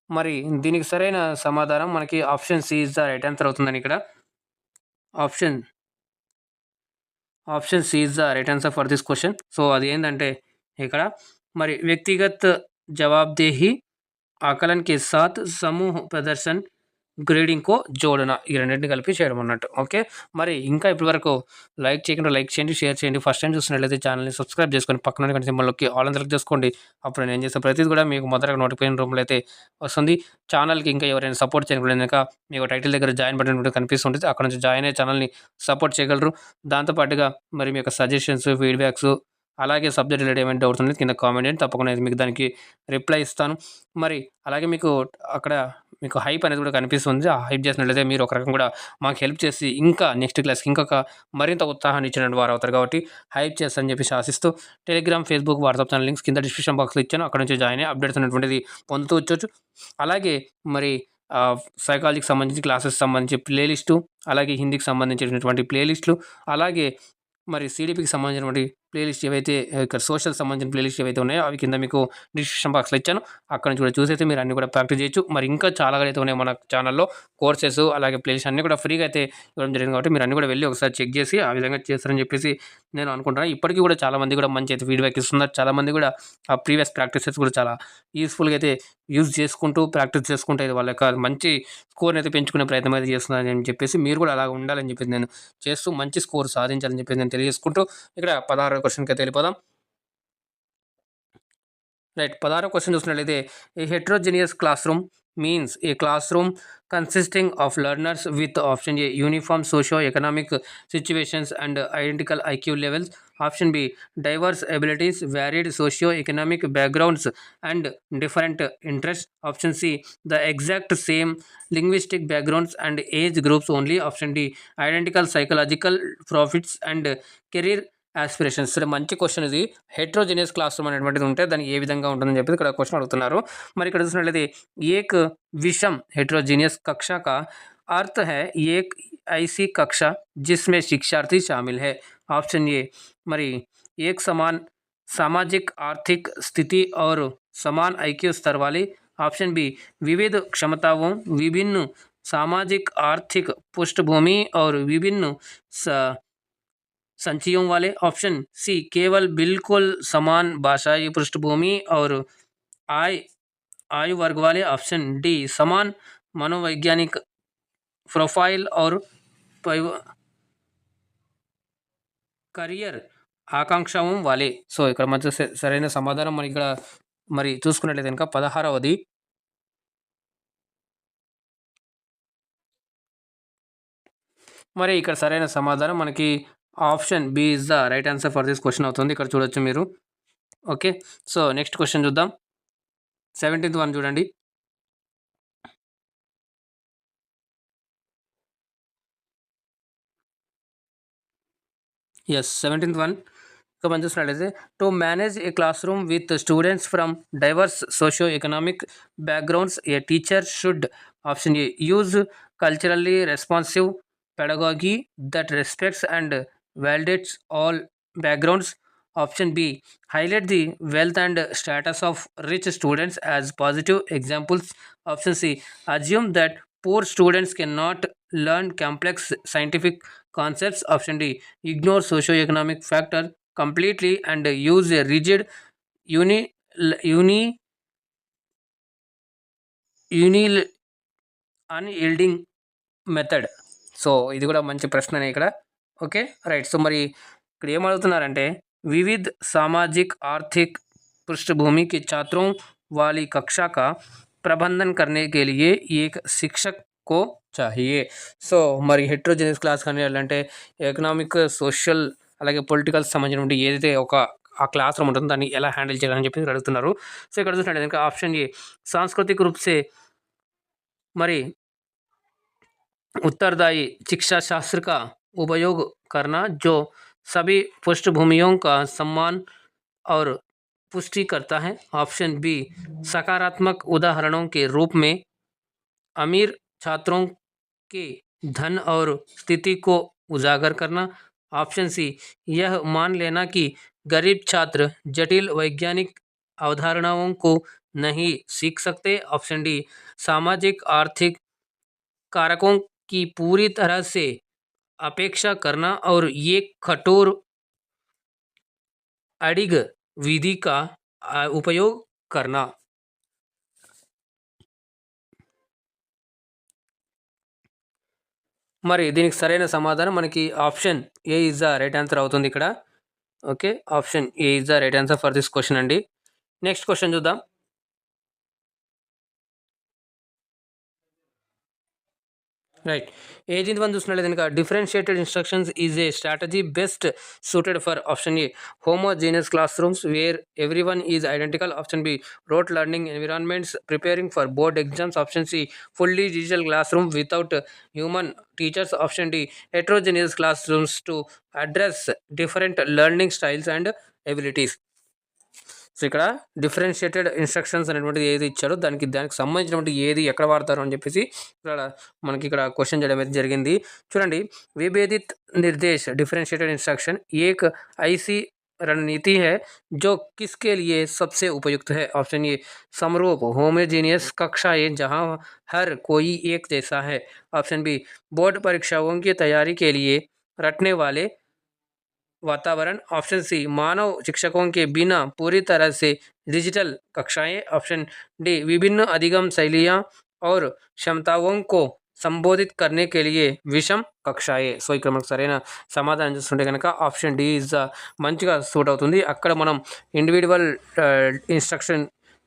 మరి దీనికి సరైన సమాధానం మనకి option C is the right answer అవుతుందని ఇక్కడ option C is the right answer for this question. So అది ఏంటంటే ఇక్కడ మరి వ్యక్తిగత జవాబ్దేహీ ఆకలన్ కే సాత్ సమూహ ప్రదర్శన్ గ్రేడింగ్ కో జోడన ఈ రెండింటిని కలిపి చేయడం అన్నట్టు. ఓకే, మరి ఇంకా ఇప్పటివరకు లైక్ చేయకుండా లైక్ చేయండి, షేర్ చేయండి. ఫస్ట్ టైం చూసినట్లయితే ఛానల్ని సబ్స్క్రైబ్ చేసుకొని పక్కన కంటే సింబల్లోకి ఆల్ అని సెలెక్ట్ చేసుకోండి. అప్పుడు నేను చేసే ప్రతిదీ కూడా మీకు మొదటగా నోటిఫికేషన్ రూమ్లో అయితే వస్తుంది. ఛానల్కి ఇంకా ఎవరైనా సపోర్ట్ చేయకుండా కనుక మీకు టైటిల్ దగ్గర జాయిన్ బటన్ కూడా కనిపిస్తుంటుంది. అక్కడ నుంచి జాయిన్ అయ్యే ఛానల్ని సపోర్ట్ చేయగలరు. దాంతోపాటుగా మరి మీ యొక్క సజెషన్స్, ఫీడ్బ్యాక్స్, అలాగే సబ్జెక్ట్ రిలేటెడ్ ఏమైనా డౌట్స్ అనేది కింద కామెంట్ చేయండి. తప్పకుండా మీకు దానికి రిప్లై ఇస్తాను. మరి అలాగే మీకు అక్కడ మీకు హైప్ అనేది కూడా కనిపిస్తుంది. ఆ హైప్ చేసినట్లయితే మీరు ఒక రకం కూడా మాకు హెల్ప్ చేసి ఇంకా నెక్స్ట్ క్లాస్కి ఇంకొక మరింత ఉత్సాహాన్ని ఇచ్చినటువంటి వారు అవుతారు. కాబట్టి హైప్ చేస్తారని చెప్పి ఆశిస్తూ Telegram, Facebook, WhatsApp channel links కింద డిస్క్రిప్షన్ బాక్స్లో ఇచ్చాను. అక్కడ నుంచి జాయిన్ అయ్యి అప్డేట్స్ అనేటువంటిది పొందుతూ వచ్చవచ్చు. అలాగే మరి సైకాలజీకి సంబంధించి క్లాసెస్ సంబంధించి ప్లేలిస్టు, అలాగే హిందీకి సంబంధించినటువంటి ప్లేలిస్టులు, అలాగే మరి సిడిపికి సంబంధించినటువంటి ప్లేలిస్ట్ ఏవైతే ఇక్కడ సోషల్ సంబంధించిన ప్లేలిస్ట్ ఏవైతే ఉన్నాయో అవి కింద మీకు డిస్క్రిప్షన్ బాక్స్లో ఇచ్చాను. అక్కడ నుంచి కూడా చూసైతే మీరు అన్ని కూడా ప్రాక్టీస్ చేయొచ్చు. మరి ఇంకా చాలా అయితే ఉన్నాయి మన ఛానల్లో కోర్సెస్, అలాగే ప్లేలిస్ట్ అన్నీ కూడా ఫ్రీగా అయితే ఇవ్వడం జరిగింది. కాబట్టి మీరు అన్ని కూడా వెళ్ళి ఒకసారి చెక్ చేసి ఆ విధంగా చేస్తారని చెప్పేసి నేను అనుకుంటున్నాను. ఇప్పటికీ కూడా చాలామంది కూడా మంచి అయితే ఫీడ్బ్యాక్ ఇస్తున్నారు. చాలామంది కూడా ఆ ప్రీవియస్ ప్రాక్టీసెస్ కూడా చాలా యూస్ఫుల్గా అయితే యూజ్ చేసుకుంటూ ప్రాక్టీస్ చేసుకుంటూ అయితే వాళ్ళ యొక్క మంచి స్కోర్ని అయితే పెంచుకునే ప్రయత్నం అయితే చేస్తున్నారని చెప్పేసి మీరు కూడా అలా ఉండాలని చెప్పేసి నేను చేస్తూ మంచి స్కోర్ సాధించాలని చెప్పేసి నేను తెలియజేసుకుంటూ ఇక్కడ 16వ క్వశ్చన్కి అయితే వెళ్ళిపోదాం. రైట్, 16వ క్వశ్చన్ చూసినట్లయితే A heterogeneous classroom means a classroom consisting of learners with option A uniform socio-economic situations and identical IQ levels, option B diverse abilities, varied socio-economic backgrounds and different interests, option C the exact same linguistic backgrounds and age groups only, option D identical psychological profits and career aspirations. సరే, మంచి question ఇది. Heterogeneous class room అనేటువంటిది ఉంటే దానికి ఏ విధంగా ఉంటుందని చెప్పి ఇక్కడ క్వశ్చన్ అడుగుతున్నారు. మరి ఇక్కడ చూసినట్లయితే ఏక్ विषम हेट्रोजीनियस कक्षा का अर्थ है एक ऐसी कक्षा जिसमें शिक्षार्थी शामिल है. ऑप्शन ए मरी एक समान सामाजिक आर्थिक स्थिति और समान IQ स्तर वाले, ऑप्शन बी विविध क्षमताओं, विभिन्न सामाजिक आर्थिक पृष्ठभूमि और विभिन्न संचयों वाले, ऑप्शन सी केवल बिल्कुल समान भाषाई पृष्ठभूमि और आयु वर्ग वाले, ऑप्शन डी समान मनोवैज्ञानिक प्रोफाइल और करियर ఆకాంక్షావం వాలే. సో ఇక్కడ మధ్య సరైన సమాధానం మనకి ఇక్కడ మరి చూసుకున్నట్లయితే కనుక 16వది. మరి ఇక్కడ సరైన సమాధానం మనకి option B is the right answer for this question అవుతుంది. ఇక్కడ చూడొచ్చు మీరు. ఓకే, సో నెక్స్ట్ క్వశ్చన్ చూద్దాం. 17th వన్ చూడండి. ఎస్, 17th వన్ ఇక మనం చూసినట్లయితే to manage A class room with students from divorce socio economic backgrounds A teacher should, option A use culturally responsive pedagogy that respects and validates all backgrounds, option B highlight the wealth and status of rich students as positive examples, option C assume that poor students cannot learn complex scientific concepts. Option D, ignore socio-economic factor completely and use a rigid uni, uni, uni unyielding method. So ఇది కూడా మంచి ప్రశ్ననే ఇక్కడ. Okay right. So మరి ఇక్కడ ఏమడుగుతున్నారంటే विविध सामाजिक आर्थिक पृष्ठभूमि के छात्रों वाली कक्षा का प्रबंधन करने के लिए एक शिक्षक को चाहिए. సో మరి హెట్రోజెనియస్ క్లాస్ కానీ అంటే ఎకనామిక్ సోషల్ అలాగే పొలిటికల్ సంబంధించినటువంటి ఏదైతే ఒక ఆ క్లాస్ రూమ్ ఉంటుందో దాన్ని ఎలా హ్యాండిల్ చేయాలని చెప్పి అడుగుతున్నారు. సో ఇక్కడ చూసినట్లయితే ఇంకా ఆప్షన్ ఏ सांस्कृतिक रूप से మరి उत्तरदायी शिक्षा शास्त्र का उपयोग करना जो सभी पृष्ठभूमियों का सम्मान और पुष्टि करता है. ऑप्शन बी सकारात्मक उदाहरणों के रूप में अमीर छात्रों के धन और स्थिति को उजागर करना. ऑप्शन सी यह मान लेना कि गरीब छात्र जटिल वैज्ञानिक अवधारणाओं को नहीं सीख सकते. ऑप्शन डी सामाजिक आर्थिक कारकों की पूरी तरह से अपेक्षा करना और ये कठोर अडिग विधि का उपयोग करना. మరి దీనికి సరైన సమాధానం మనకి option A is the right answer అవుతుంది ఇక్కడ. Okay option A is the right answer for this question అండి. నెక్స్ట్ క్వశ్చన్ చూద్దాం. రైట్. 18th వన్ చూసినట్లయితే కనుక differentiated instructions is a strategy best suited for option A homogeneous classrooms where everyone is identical. Option B rote learning environments preparing for board exams. Option C fully digital classroom without human teachers. Option D heterogeneous class rooms to address different learning styles and abilities. So ఇక్కడ differentiated instructions అనేటువంటిది ఏది ఇచ్చారో దానికి సంబంధించినటువంటి ఏది ఎక్కడ వాడతారు అని చెప్పేసి ఇక్కడ మనకి ఇక్కడ క్వశ్చన్ చేయడం అయితే జరిగింది. చూడండి విభేదిత్ నిర్దేశ్ डिफरेंशिएटेड इंस्ट्रक्शन एक ऐसी रणनीति है जो किसके लिए सबसे उपयुक्त है. ऑप्शन ए समरूप होमोजेनियस कक्षाएं जहां हर कोई एक जैसा है. ऑप्शन बी बोर्ड परीक्षाओं की तैयारी के लिए रटने वाले वातावरण. ऑप्शन सी मानव शिक्षकों के बिना पूरी तरह से डिजिटल कक्षाएं. ऑप्शन डी विभिन्न अधिगम शैलियाँ और क्षमताओं को संबोधित करने के लिए विषम कक्षाएं. సో ఇక్కడ మనకు సరైన సమాధానం చూస్తుంటే కనుక ఆప్షన్ డి ఇస్ మంచిగా సూట్ అవుతుంది. అక్కడ మనం ఇండివిజువల్ ఇన్స్ట్రక్షన్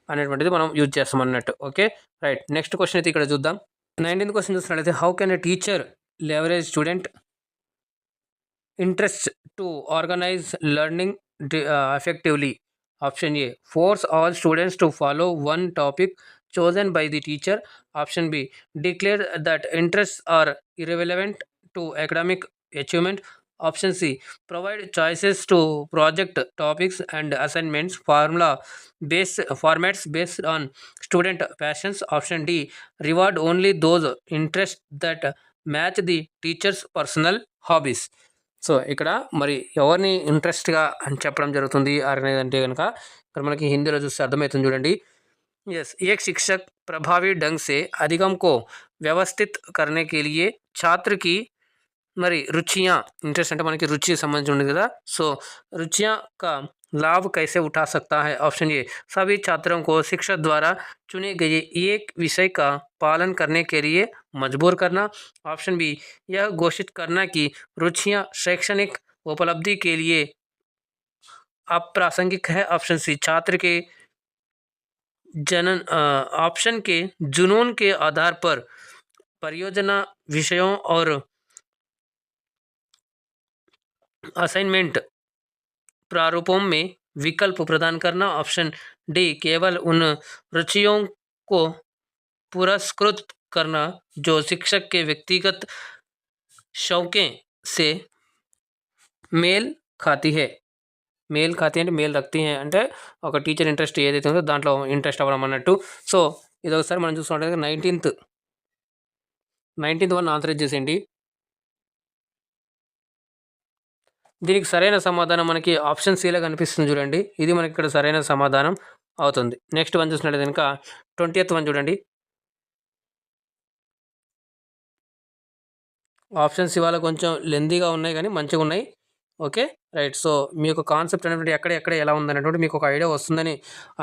అనేటువంటిది మనం యూజ్ చేస్తాం అన్నట్టు. Okay right. నెక్స్ట్ క్వశ్చన్ అయితే ఇక్కడ చూద్దాం. 19th క్వశ్చన్ చూసినట్లయితే how can a teacher leverage student interest to organize learning effectively. Option A force all students to follow one topic chosen by the teacher. Option B declare that interests are irrelevant to academic achievement. Option C provide choices to project topics and assignments formats based on student passions. Option D reward only those interests that match the teacher's personal hobbies. So ఇక్కడ మరి ఎవరిని ఇంట్రెస్ట్గా అని చెప్పడం జరుగుతుంది అనేది అంటే కనుక ఇక్కడ మనకి హిందీలో చూస్తే అర్థమవుతుంది చూడండి. यस एक शिक्षक प्रभावी ढंग से अधिगम को व्यवस्थित करने के लिए छात्र की మరి रुचियाँ इंटरेस्ट అంటే మనకి రుచి సంబంధించి ఉంది కదా. సో रुचियाँ का लाभ कैसे उठा सकता है. ऑप्शन ए सभी छात्रों को शिक्षक द्वारा चुने गए एक विषय का पालन करने के लिए मजबूर करना. ऑप्शन बी यह घोषित करना कि रुचियाँ शैक्षणिक उपलब्धि के लिए अप्रासंगिक है. ऑप्शन सी छात्र के ऑप्शन के जुनून के आधार पर परियोजना विषयों और असाइनमेंट प्रारूपों में विकल्प प्रदान करना. ऑप्शन डी केवल उन रुचियों को पुरस्कृत करना जो शिक्षक के व्यक्तिगत शौक़ों से मेल खाती है. మేల్ ఖాతి అంటే మేల్ రక్తి అంటే ఒక టీచర్ ఇంట్రెస్ట్ ఏదైతే ఉందో దాంట్లో ఇంట్రెస్ట్ అవ్వడం అన్నట్టు. సో ఇది ఒకసారి మనం చూసుకుంటే 19th వన్ ఆన్సర్ చేసేయండి. దీనికి సరైన సమాధానం మనకి ఆప్షన్ సిలో కనిపిస్తుంది చూడండి. ఇది మనకి ఇక్కడ సరైన సమాధానం అవుతుంది. నెక్స్ట్ వన్ చూసినట్లయితే కనుక 20th వన్ చూడండి. ఆప్షన్స్ ఇవాళ కొంచెం లెందీగా ఉన్నాయి కానీ మంచిగా ఉన్నాయి. Okay right. సో మీ యొక్క కాన్సెప్ట్ అనేటువంటి ఎక్కడ ఎలా ఉందనేటువంటి మీకు ఒక ఐడియా వస్తుందని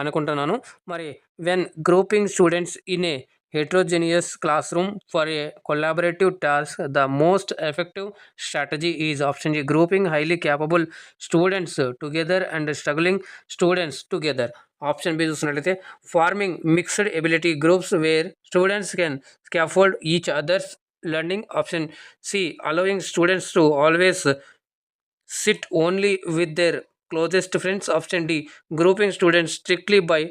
అనుకుంటున్నాను. మరి when grouping students in a heterogeneous classroom for a collaborative task, the most effective strategy is option A, grouping highly capable students together and struggling students together. Option B చూసినట్లయితే forming mixed ability groups where students can scaffold each other's learning. Option C, allowing students to always sit only with their closest friends. Option D, grouping students strictly by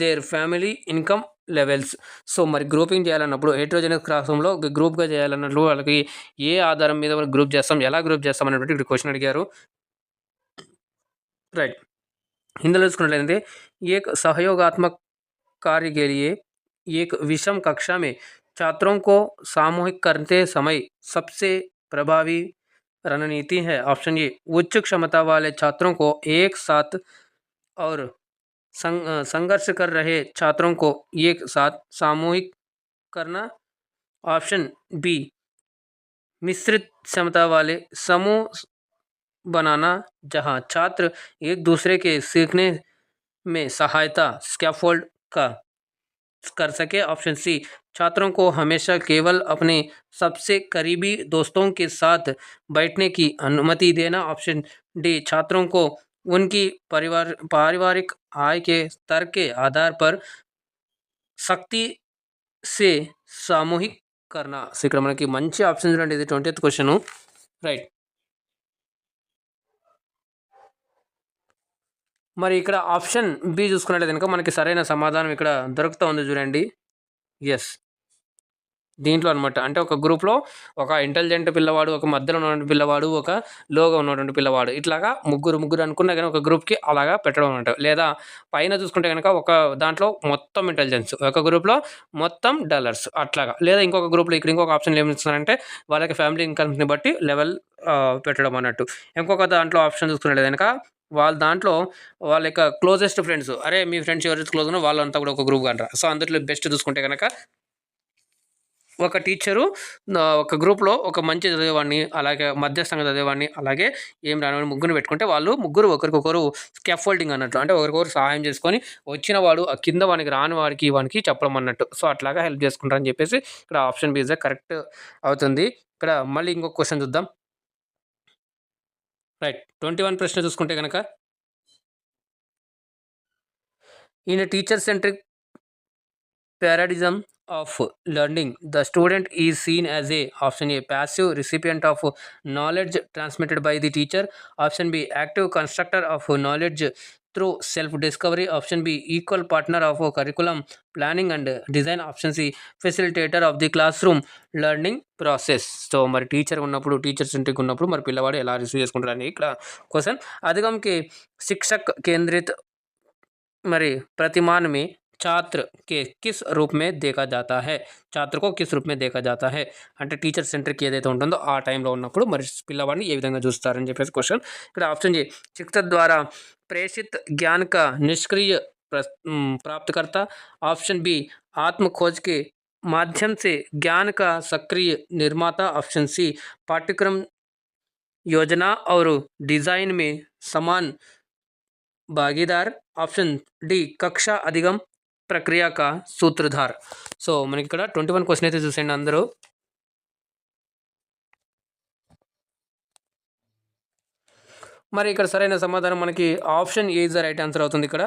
their family income levels. So మరి grouping చేయాలన్నప్పుడు హెటరోజెనస్ class రూమ్లో గ్రూప్గా చేయాలన్నట్లు వాళ్ళకి ఏ ఆధారం మీద group చేస్తాం, ఎలా group చేస్తాం అనేటువంటి ఇక్కడ క్వశ్చన్ అడిగారు. రైట్. ఇందులో చూసుకున్నట్లయితే एक सहयोगात्मक कार्य के लिए एक विषम कक्षा में छात्रों को सामूहिक करते समय सबसे प्रभावी रणनीति है. ऑप्शन ए, उच्च क्षमता वाले छात्रों को एक साथ और संघर्ष कर रहे छात्रों को एक साथ सामूहिक करना. ऑप्शन बी, मिश्रित क्षमता वाले समूह बनाना जहां छात्र एक दूसरे के सीखने में सहायता स्कैफोल्ड का कर सके. ऑप्शन सी, छात्रों को हमेशा केवल अपने सबसे करीबी दोस्तों के साथ बैठने की अनुमति देना. ऑप्शन डी, छात्रों को उनकी पारिवारिक आय के स्तर के आधार पर सख्ती से सामूहिक करना. సో ఇక్కడ మనకి మంచి ఆప్షన్ చూడండి, ఇది 20th క్వశ్చన్. రైట్. మరి ఇక్కడ ఆప్షన్ బి చూసుకున్నట్లయితే కనుక మనకి సరైన సమాధానం ఇక్కడ దొరుకుతూ ఉంది చూడండి. ఎస్, దీంట్లో అనమాట. అంటే ఒక గ్రూప్లో ఒక ఇంటెలిజెంట్ పిల్లవాడు, ఒక మధ్యలో ఉన్నటువంటి పిల్లవాడు, ఒక లోగా ఉన్నటువంటి పిల్లవాడు, ఇట్లాగా ముగ్గురు అనుకున్నా కానీ ఒక గ్రూప్కి అలాగా పెట్టడం అనమాట. లేదా పైన చూసుకుంటే కనుక ఒక దాంట్లో మొత్తం ఇంటెలిజెన్స్, ఒక గ్రూప్లో మొత్తం డల్లర్స్ అట్లాగా. లేదా ఇంకొక గ్రూప్లో ఇక్కడ ఇంకొక ఆప్షన్ ఏమి ఇస్తున్నారంటే వాళ్ళకి ఫ్యామిలీ ఇన్కమ్ని బట్టి లెవెల్ పెట్టడం అన్నట్టు. ఇంకొక దాంట్లో ఆప్షన్ చూసుకున్నట్లయితే కనుక వాళ్ళ దాంట్లో వాళ్ళ యొక్క క్లోజెస్ట్ ఫ్రెండ్స్, అరే మీ ఫ్రెండ్స్ ఎవరైతే క్లోజ్ ఉన్నారో వాళ్ళంతా కూడా ఒక గ్రూప్గా అంటారు. సో అందులో బెస్ట్ చూసుకుంటే కనుక ఒక టీచరు ఒక గ్రూప్లో ఒక మంచి చదివేవాడిని, అలాగే మధ్యస్థంగా చదివేవాడిని, అలాగే ఏం రానివాడిని ముగ్గురు పెట్టుకుంటే వాళ్ళు ముగ్గురు ఒకరికొకరు స్కాఫోల్డింగ్ అన్నట్టు. అంటే ఒకరికొకరు సహాయం చేసుకొని వచ్చిన వాడు ఆ కింద వానికి రాని వానికి చెప్పడం అన్నట్టు. సో అట్లాగా హెల్ప్ చేసుకుంటారని చెప్పేసి ఇక్కడ ఆప్షన్ బి ఇస్ కరెక్ట్ అవుతుంది. ఇక్కడ మళ్ళీ ఇంకొక క్వశ్చన్ చూద్దాం. రైట్. 21 ప్రశ్న చూసుకుంటే కనుక in teacher centric paradigm of learning, the student is seen as a, option A, passive recipient of knowledge transmitted by the teacher. Option B, active constructor of knowledge through self-discovery. Option B, equal partner of curriculum planning and design. Option C, facilitator of the classroom learning process. So మరి teacher ఉన్నప్పుడు, teacher centric ఉన్నప్పుడు మరి పిల్లవాడు ఎలా receive చేసుకుంటారని ఇక్కడ question. अधिगम के शिक्षक केंद्रित మరి प्रतिमान में छात्र के किस रूप में देखा जाता है, छात्र को किस रूप में देखा जाता है అంటే టీచర్ సెంట్రిక్ ఏదైతే ఉంటుందో ఆ టైంలో ఉన్నప్పుడు మరి పిల్లవాడిని ఏ విధంగా చూస్తారని చెప్పేసి క్వశ్చన్. ఇక్కడ ఆప్షన్ ఏ, शिक्षक द्वारा प्रेषित ज्ञान का निष्क्रिय प्राप्तकर्ता. ऑप्शन बी, आत्म खोज के माध्यम से ज्ञान का सक्रिय निर्माता. ऑप्शन सी, पाठ्यक्रम योजना और डिजाइन में समान भागीदार. ऑप्शन डी, कक्षा अधिगम ప్రక్రియ కా సూత్రధార్. సో మనకి ఇక్కడ 21 క్వశ్చన్ అయితే చూసేయండి అందరూ. మరి ఇక్కడ సరైన సమాధానం మనకి option A is the right answer అవుతుంది ఇక్కడ.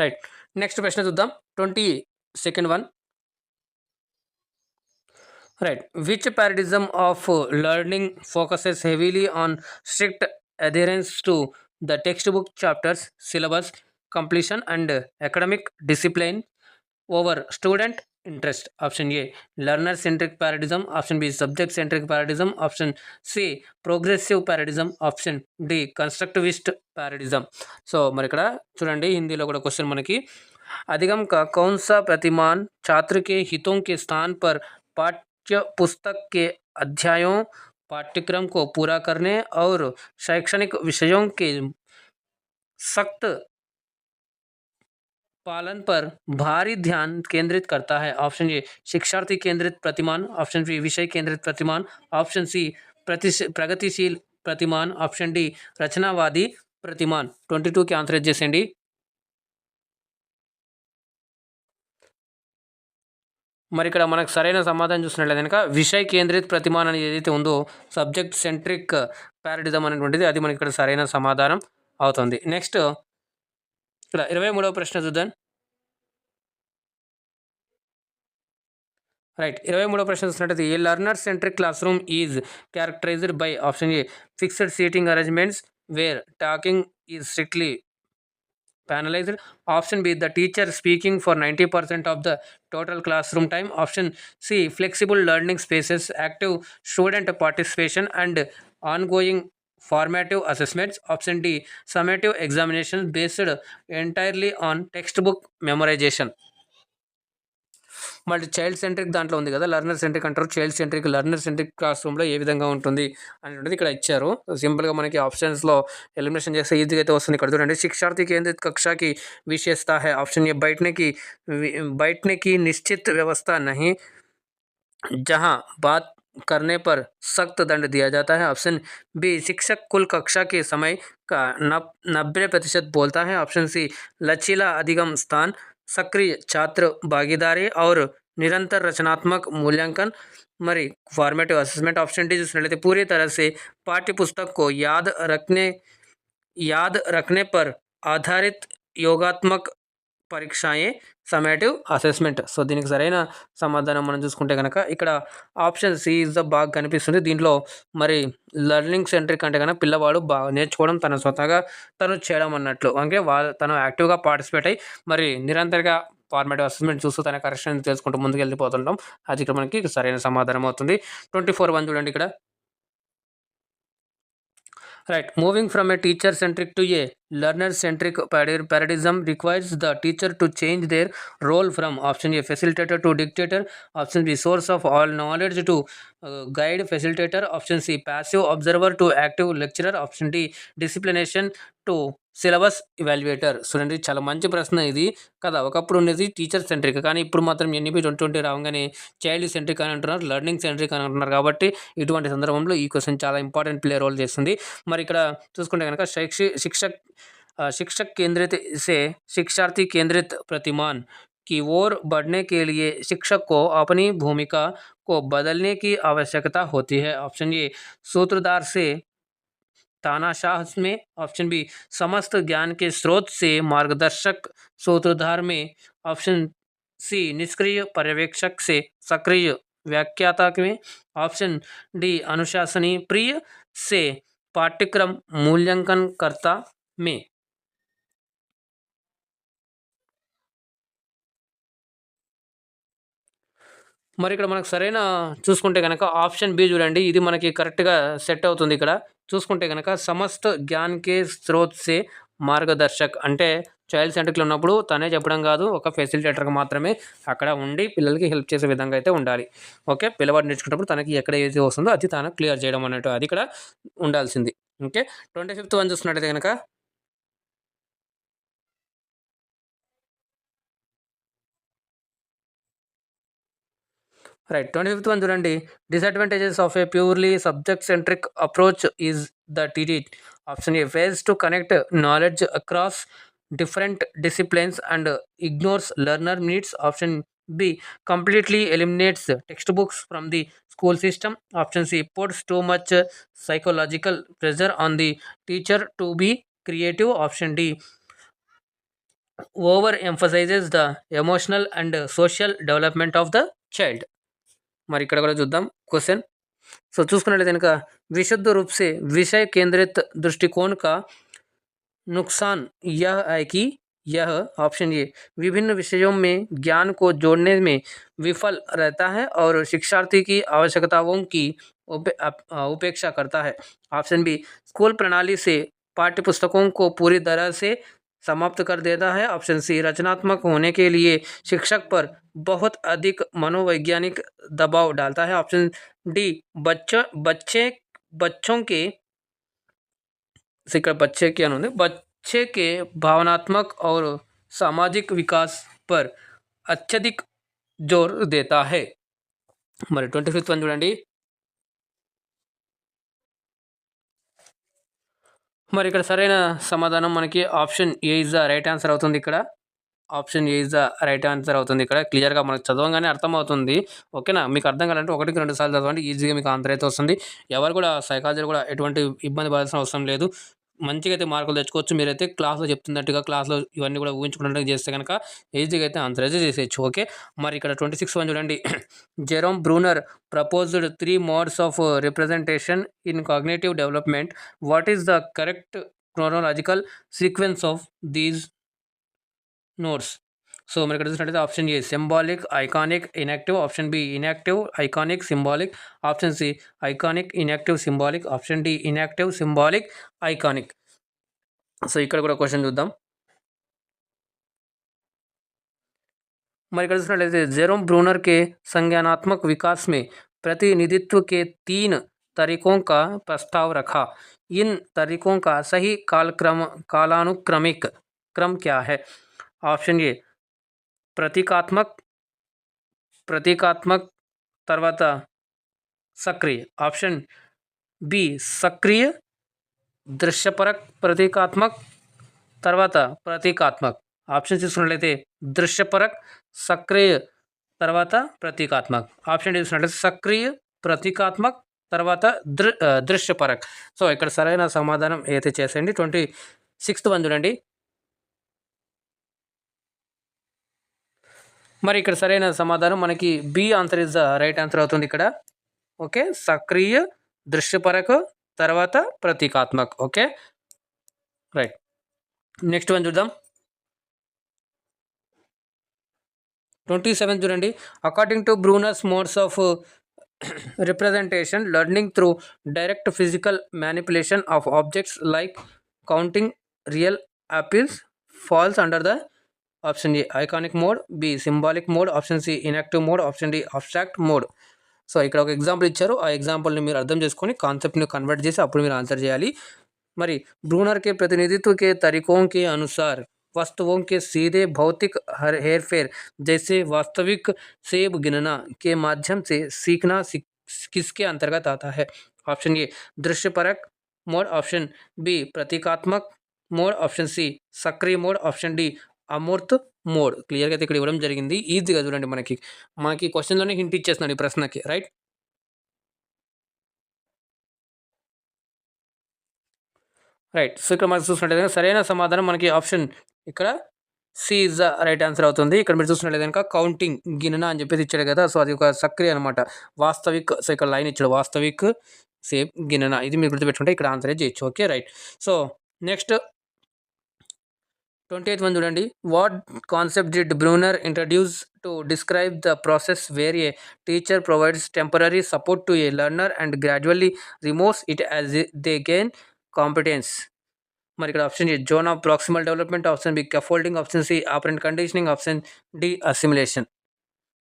రైట్. నెక్స్ట్ ప్రశ్న చూద్దాం. 22nd one. Right. Which paradigm of learning focuses heavily on strict adherence to the textbook chapters, syllabus completion and academic discipline over student interest? Option A, learner centric paradigm. Option B, subject centric paradigm. Option C, progressive paradigm. Option D, constructivist paradigm. So మరి ఇక్కడ చూడండి హిందీలో కూడా question మనకి, अधिगम का कौन सा प्रतिमान छात्र के हितों के स्थान पर पाठ्य पुस्तक के अध्यायों, पाठ्यक्रम को पूरा करने और शैक्षणिक विषयों के सख्त पालन पर भारी ध्यान केंद्रित करता है। ऑप्शन ए शिक्षार्थी केंद्रित प्रतिमान, ऑप्शन बी विषय केंद्रित प्रतिमान, ऑप्शन सी प्रगतिशील प्रतिमान, ऑप्शन डी रचनावादी प्रतिमान। 22 की आंसर చేసేయండి। మరి ఇక్కడ మనకు సరైన సమాధానం చూసినట్లయితే కనుక విషయ కేంద్రిత ప్రతిమాన్ అనేది ఏదైతే ఉందో సబ్జెక్ట్ సెంట్రిక్ పారాడిజం అనేటువంటిది అది మనకి ఇక్కడ సరైన సమాధానం అవుతుంది। నెక్స్ట్ ఇక్కడ 23వ ప్రశ్న చూద్దాం। రైట్ 23వ ప్రశ్న చూసినట్లయితే a learner centric classroom is characterised by option A fixed seating arrangements where talking is strictly panelized, option B the teacher speaking for 90% of the total classroom time, option C flexible learning spaces, active student participation and ongoing formative assessments, option D summative examinations based entirely on textbook memorization। మళ్ళీ child centric దాంట్లో ఉంది కదా, learner centric అంటారు, child centric learner centric class రూమ్లో ఏ విధంగా ఉంటుంది అనేటువంటిది ఇక్కడ ఇచ్చారు। సింపుల్గా మనకి ఆప్షన్స్లో ఎలిమినేషన్ చేస్తే ఈజీగా అయితే వస్తుంది। ఇక్కడ చూడండి शिक्षार्थी केंद्रित कक्षा की विशेषता है, ऑप्शन ए बैठने की निश्चित व्यवस्था नहीं जहां बात करने पर सख्त दंड दिया जाता है, ऑप्शन बी शिक्षक कुल कक्षा के समय का 90% बोलता है, ऑप्शन सी लचीला अधिगम स्थान, सक्रिय छात्र भागीदारी और निरंतर रचनात्मक मूल्यांकन, मरी फॉर्मेटिव असेसमेंट, ऑप्शन डी जिसने पूरी तरह से पाठ्य पुस्तक को याद रखने पर आधारित योगात्मक పరీక్షాయే సమ్మేటివ్ అసెస్మెంట్। సో దీనికి సరైన సమాధానం మనం చూసుకుంటే కనుక ఇక్కడ ఆప్షన్ సి ఇస్ ద బాగా కనిపిస్తుంది। దీంట్లో మరి లెర్నింగ్ సెంట్రిక్ అంటే కనుక పిల్లవాడు బాగా నేర్చుకోవడం తన స్వతహాగా తను చేయడం అన్నట్లు, అంటే తను యాక్టివ్గా పార్టిసిపేట్ అయ్యి మరి నిరంతరంగా ఫార్మేటివ్ అసెస్మెంట్ చూస్తూ తన కరెక్షన్ తెలుసుకుంటూ ముందుకు వెళ్ళిపోతుంటాం, అది ఇక్కడ మనకి సరైన సమాధానం అవుతుంది। 24 చూడండి ఇక్కడ। Right, moving from a teacher-centric to a learner-centric paradigm requires the teacher to change their role from option A facilitator to dictator, option B source of all knowledge to guide facilitator, option C passive observer to active lecturer, option D disciplination to syllabus evaluator. చూడండి చాలా మంచి ప్రశ్న ఇది కదా, ఒకప్పుడు ఉండేది teacher centric, కానీ ఇప్పుడు మాత్రం ఎన్ఈపీ 2020 రాగానే చైల్డ్ సెంట్రిక్ అని అంటున్నారు, లెర్నింగ్ సెంట్రిక్ అని అంటున్నారు, కాబట్టి ఇటువంటి సందర్భంలో ఈ క్వశ్చన్ చాలా ఇంపార్టెంట్ ప్లే రోల్ చేస్తుంది। మరి ఇక్కడ చూసుకుంటే కనుక शिक्षक केंद्रित से शिक्षार्थी केंद्रित प्रतिमान की ओर बढ़ने के लिए शिक्षक को अपनी भूमिका को बदलने की आवश्यकता होती है, ऑप्शन ए सूत्रधार से तानाशाह में, ऑप्शन बी समस्त ज्ञान के स्रोत से मार्गदर्शक सूत्रधार में, ऑप्शन सी निष्क्रिय पर्यवेक्षक से सक्रिय व्याख्याता में, ऑप्शन डी अनुशासनी प्रिय से पाठ्यक्रम मूल्यांकनकर्ता में। మరి ఇక్కడ మనకు సరైన చూసుకుంటే కనుక ఆప్షన్ బి చూడండి, ఇది మనకి కరెక్ట్గా సెట్ అవుతుంది। ఇక్కడ చూసుకుంటే కనుక సమస్త జ్ఞాన్ కే స్రోత్ సే మార్గదర్శక్ అంటే చైల్డ్ సెంటర్లో ఉన్నప్పుడు తనే చెప్పడం కాదు, ఒక ఫెసిలిటేటర్గా మాత్రమే అక్కడ ఉండి పిల్లలకి హెల్ప్ చేసే విధంగా అయితే ఉండాలి। ఓకే, పిల్లవాడు నేర్చుకున్నప్పుడు తనకి ఎక్కడ ఏది వస్తుందో అది తను క్లియర్ చేయడం అన్నట్టు అది ఇక్కడ ఉండాల్సింది। ఓకే, 25th చూసినట్టయితే కనుక రైట్ 25th చూడండి, disadvantages of A purely subject centric approach is the teach, option A fails to connect knowledge across different disciplines and ignores learner needs, option B completely eliminates textbooks from the school system, option C puts too much psychological pressure on the teacher to be creative, option D over emphasizes the emotional and social development of the child। మరి ఇక్కడ కూడా చూద్దాం question. So చూసుకున్నట్లయితే కనుక विशुद्ध रूप से विषय केंद्रित दृष्टिकोण का नुकसान यह है कि यह ऑप्शन ए विभिन्न विषयों में ज्ञान को जोड़ने में विफल रहता है और शिक्षार्थी की आवश्यकताओं की उपेक्षा करता है, ऑप्शन बी स्कूल प्रणाली से पाठ्यपुस्तकों को पूरी तरह से समाप्त कर देता है, ऑप्शन सी रचनात्मक होने के लिए शिक्षक पर बहुत अधिक मनोवैज्ञानिक दबाव डालता है, ऑप्शन डी बच्चों के बच्चे के भावनात्मक और सामाजिक विकास पर अत्यधिक जोर देता है. మరి 25th వన్ చూడండి. మరి ఇక్కడ సరైన సమాధానం మనకి option A is the right answer అవుతుంది. ఇక్కడ option A is the right answer అవుతుంది. ఇక్కడ క్లియర్గా మనకు చదవగానే అర్థమవుతుంది. ఓకేనా, మీకు అర్థం కావాలంటే 1-2 సార్లు చదవండి, ఈజీగా మీకు ఆన్సర్ అయితే వస్తుంది. ఎవరు కూడా సైకాలజీ కూడా ఎటువంటి ఇబ్బంది పడాల్సిన అవసరం లేదు. మంచిగా అయితే మార్కులు తెచ్చుకోవచ్చు. మీరైతే క్లాస్లో చెప్తున్నట్టుగా క్లాస్లో ఇవన్నీ కూడా ఊహించుకున్నట్టుగా చేస్తే కనుక ఈజీగా అయితే ఆన్సర్ అయితే చేసేయచ్చు. ఓకే, మరి ఇక్కడ 26 వన్ చూడండి. Jerome Bruner proposed 3 modes of representation in cognitive development. What is the correct chronological sequence of these notes? So మరి ఇక్కడ చూసినట్టయితే option A symbolic, iconic, enactive. Option B enactive, iconic, symbolic. Option C iconic, enactive, symbolic. Option D enactive, symbolic, iconic. So ఇక్కడ కూడా question చూద్దాం. మరి ఇక్కడ చూసినట్లయితే Jerome Bruner के संज्ञानात्मक विकास में प्रतिनिधित्व के 3 तरीकों का प्रस्ताव रखा. इन तरीकों का सही कालानुक्रमिक क्रम क्या है? ऑप्शन ए प्रतीकात्मक, తర్వాత सक्रिय. ऑप्शन बी सक्रिय, దృశ్యపరక్, ప్రతీకాత్మక్, తర్వాత ప్రతీకాత్మక్. ఆప్షన్ చూసుకున్నట్లయితే దృశ్యపరక్, సక్రియ, తర్వాత ప్రతీకాత్మక్. ఆప్షన్ చూసుకున్నట్లయితే సక్రియ, ప్రతీకాత్మక్, తర్వాత దృశ్యపరక్. సో ఇక్కడ సరైన సమాధానం అయితే చేసేయండి. 26th వన్ చూడండి. మరి ఇక్కడ సరైన సమాధానం మనకి B answer is the right answer అవుతుంది ఇక్కడ. ఓకే, సక్రియ, దృశ్యపరక్, తర్వాత ప్రతీకాత్మక్. Okay, right. నెక్స్ట్ వన్ చూద్దాం. 27 చూడండి. According to Bruner's modes of representation, learning through direct physical manipulation of objects like counting real apples falls under the option A iconic mode, B symbolic mode, option C enactive mode, option D abstract mode. So ఇక్కడ ఒక example ఇచ్చారు. ఆ ఎగ్జాంపుల్ని మీరు అర్థం చేసుకొని కాన్సెప్ట్ని convert చేసి అప్పుడు మీరు ఆన్సర్ చేయాలి. మరి ब्रूनर के प्रतिनिधित्व के तरीकों के अनुसार वस्तुओं के सीधे भौतिक हेरफेर जैसे वास्तविक सेब गिनना के माध्यम से सीखना किसके अंतर्गत आता है? ऑप्शन ए दृश्यपरक मोड, ऑप्शन बी प्रतीकात्मक मोड, ऑप्शन सी सक्रिय मोड, ऑप्शन डी అమూర్త్ మోడ్. క్లియర్గా అయితే ఇక్కడ ఇవ్వడం జరిగింది. ఈజీగా చూడండి, మనకి క్వశ్చన్లోనే హింట్ ఇచ్చేస్తున్నాడు ఈ ప్రశ్నకి. రైట్, సో ఇక్కడ మనకు చూసినట్లయితే సరైన సమాధానం మనకి ఆప్షన్ ఇక్కడ C is the right answer అవుతుంది. ఇక్కడ మీరు చూసినట్లయితే కనుక కౌంటింగ్ గినన అని చెప్పేసి ఇచ్చాడు కదా, సో అది ఒక సక్రియ అనమాట. వాస్తవిక్, సో ఇక్కడ లైన్ ఇచ్చాడు వాస్తవిక్ సేమ్ గినన, ఇది మీరు గుర్తుపెట్టుకుంటే ఇక్కడ ఆన్సర్ చేయొచ్చు. Okay, right. So next 28th one చూడండి. What concept did Bruner introduce to describe the process where a teacher provides temporary support to a learner and gradually removes it as they gain competence? మరి ఇక్కడ option A zone of proximal development, option B scaffolding, option C operant conditioning, option D assimilation.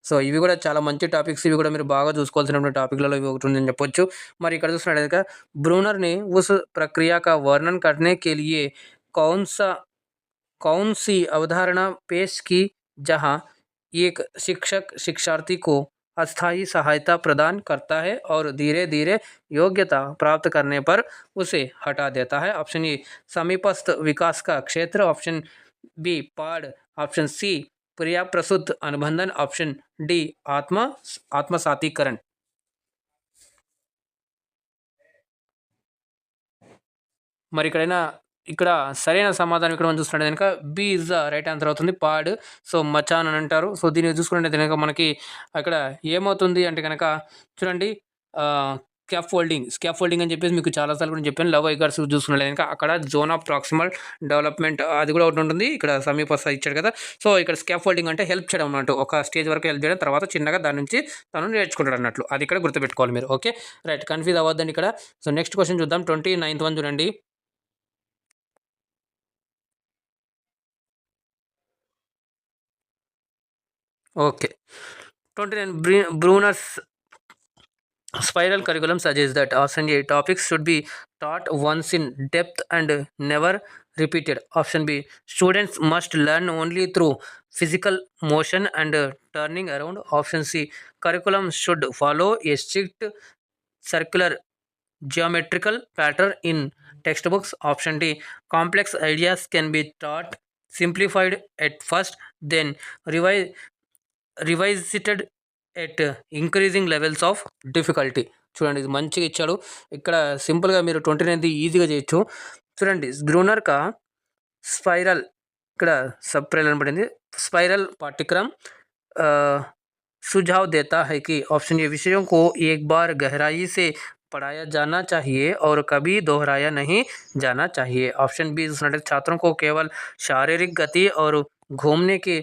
So ఇవి కూడా చాలా మంచి topics. ఇవి కూడా మీరు బాగా చూసుకోవాల్సినటువంటి టాపిక్లలో ఇవి ఒకటి ఉందని చెప్పొచ్చు. మరి ఇక్కడ చూసినట్లయితే ब्रूनर ने उस प्रक्रिया का वर्णन करने के लिए कौन सी अवधारणा पेश की जहां एक शिक्षक शिक्षार्थी को अस्थायी सहायता प्रदान करता है और धीरे धीरे योग्यता प्राप्त करने पर उसे हटा देता है? ऑप्शन ए समीपस्थ विकास का क्षेत्र, ऑप्शन बी पाड़, ऑप्शन सी प्रिया प्रसूत अनुबंधन, ऑप्शन डी आत्मसातीकरण. మరి ఇక్కడ సరైన సమాధానం ఇక్కడ మనం చూసుకుంటే కనుక B is the right answer అవుతుంది, పాడ్. సో మచాన్ అని అంటారు. సో దీన్ని చూసుకుంటే కనుక మనకి అక్కడ ఏమవుతుంది అంటే కనుక చూడండి, స్కాఫోల్డింగ్ అని చెప్పేసి మీకు చాలాసార్లు కూడా చెప్పాను. లవ్ ఐగర్స్ చూసుకున్నట్లయితే కనుక అక్కడ జోన్ ఆఫ్ ప్రాక్సిమల్ డెవలప్మెంట్ అది కూడా ఒకటి ఉంటుంది. ఇక్కడ సమీపస్థ ఇచ్చాడు కదా, సో ఇక్కడ స్కాఫోల్డింగ్ అంటే హెల్ప్ చేయడం అన్నట్టు, ఒక స్టేజ్ వరకు హెల్ప్ చేయడం, తర్వాత చిన్నగా దాని నుంచి తను నేర్చుకుంటాడు అన్నట్లు. అది ఇక్కడ గుర్తుపెట్టుకోవాలి మీరు. ఓకే, రైట్, కన్ఫ్యూజ్ అవ్వద్దండి ఇక్కడ. సో నెక్స్ట్ క్వశ్చన్ చూద్దాం. 29th వన్ చూడండి. Okay, 29 Bruner's spiral curriculum suggests that option A topics should be taught once in depth and never repeated. Option B, students must learn only through physical motion and turning around. Option C, curriculum should follow a strict circular geometrical pattern in textbooks. Option D, complex ideas can be taught simplified at first, then revi- revisited at increasing levels of difficulty. చూడండి ఇది మంచిగా ఇచ్చాడు. ఇక్కడ సింపుల్గా మీరు 29 ఈజీగా చేయొచ్చు. చూడండి గ్రూనర్ కా स्पाइरल ఇక్కడ सबप्रेल అని పడింది. स्पाइरल पाठ्यक्रम सुझाव देता है कि ऑप्शन ए, विषयों को एक बार गहराई से पढ़ाया जाना चाहिए और कभी दोहराया नहीं जाना चाहिए. ऑप्शन बी, छात्रों को केवल शारीरिक गति और घूमने के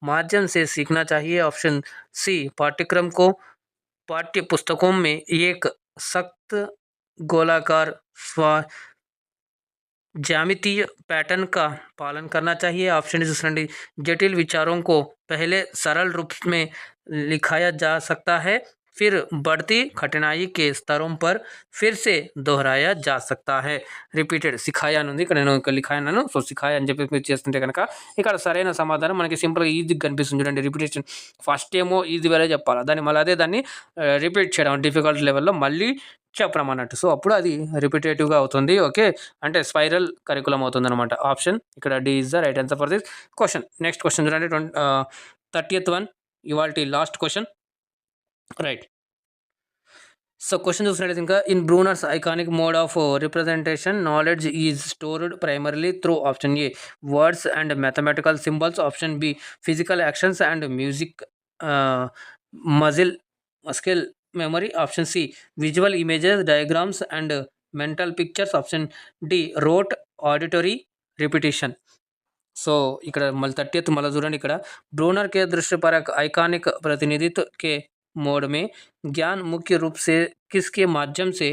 माध्यम से सीखना चाहिए. ऑप्शन सी, पाठ्यक्रम को पाठ्य पुस्तकों में एक सख्त गोलाकार ज्यामितीय पैटर्न का पालन करना चाहिए. ऑप्शन डी, जटिल विचारों को पहले सरल रूप में लिखाया जा सकता है, फिर बढ़ती कठिनाई के स्तरों पर फिर से दोहराया जा सकता है. రిపీటెడ్ సిఖాయా అని ఉంది ఇక్కడ, నేను ఇక్కడ లిఖాయా అన్నాను. సో సిఖాయా అని చెప్పి మీరు చేస్తుంటే కనుక ఇక్కడ సరైన సమాధానం మనకి సింపుల్గా ఈజీగా కనిపిస్తుంది. చూడండి రిపిటేషన్ ఫస్ట్ ఏమో ఈజీ వేరే చెప్పాలి, దాన్ని మళ్ళీ అదే దాన్ని రిపీట్ చేయడం డిఫికల్ట్ లెవెల్లో మళ్ళీ చెప్పడం అన్నట్టు. సో అప్పుడు అది రిపిటేటివ్గా అవుతుంది. ఓకే, అంటే స్పైరల్ కరికులం అవుతుంది అనమాట. ఆప్షన్ ఇక్కడ D is the right answer for this question. Next question చూడండి 30th వన్, ఇవాళ last question. Right. So question చూసినట్లయితే ఇంకా in Bruner's iconic mode of representation knowledge is stored primarily through. Option A, words and mathematical symbols. Option B, physical actions and music muscle memory. Option C, visual images, diagrams and mental pictures. Option D, rote auditory repetition. So इकड़ मल्ल 30th मल्ल चूडंడి ఇక్కడ Brunner के दृश्यपरक iconic प्रतिनिधित्व के mode में ज्ञान मुख्य रूप से किसके माध्यम से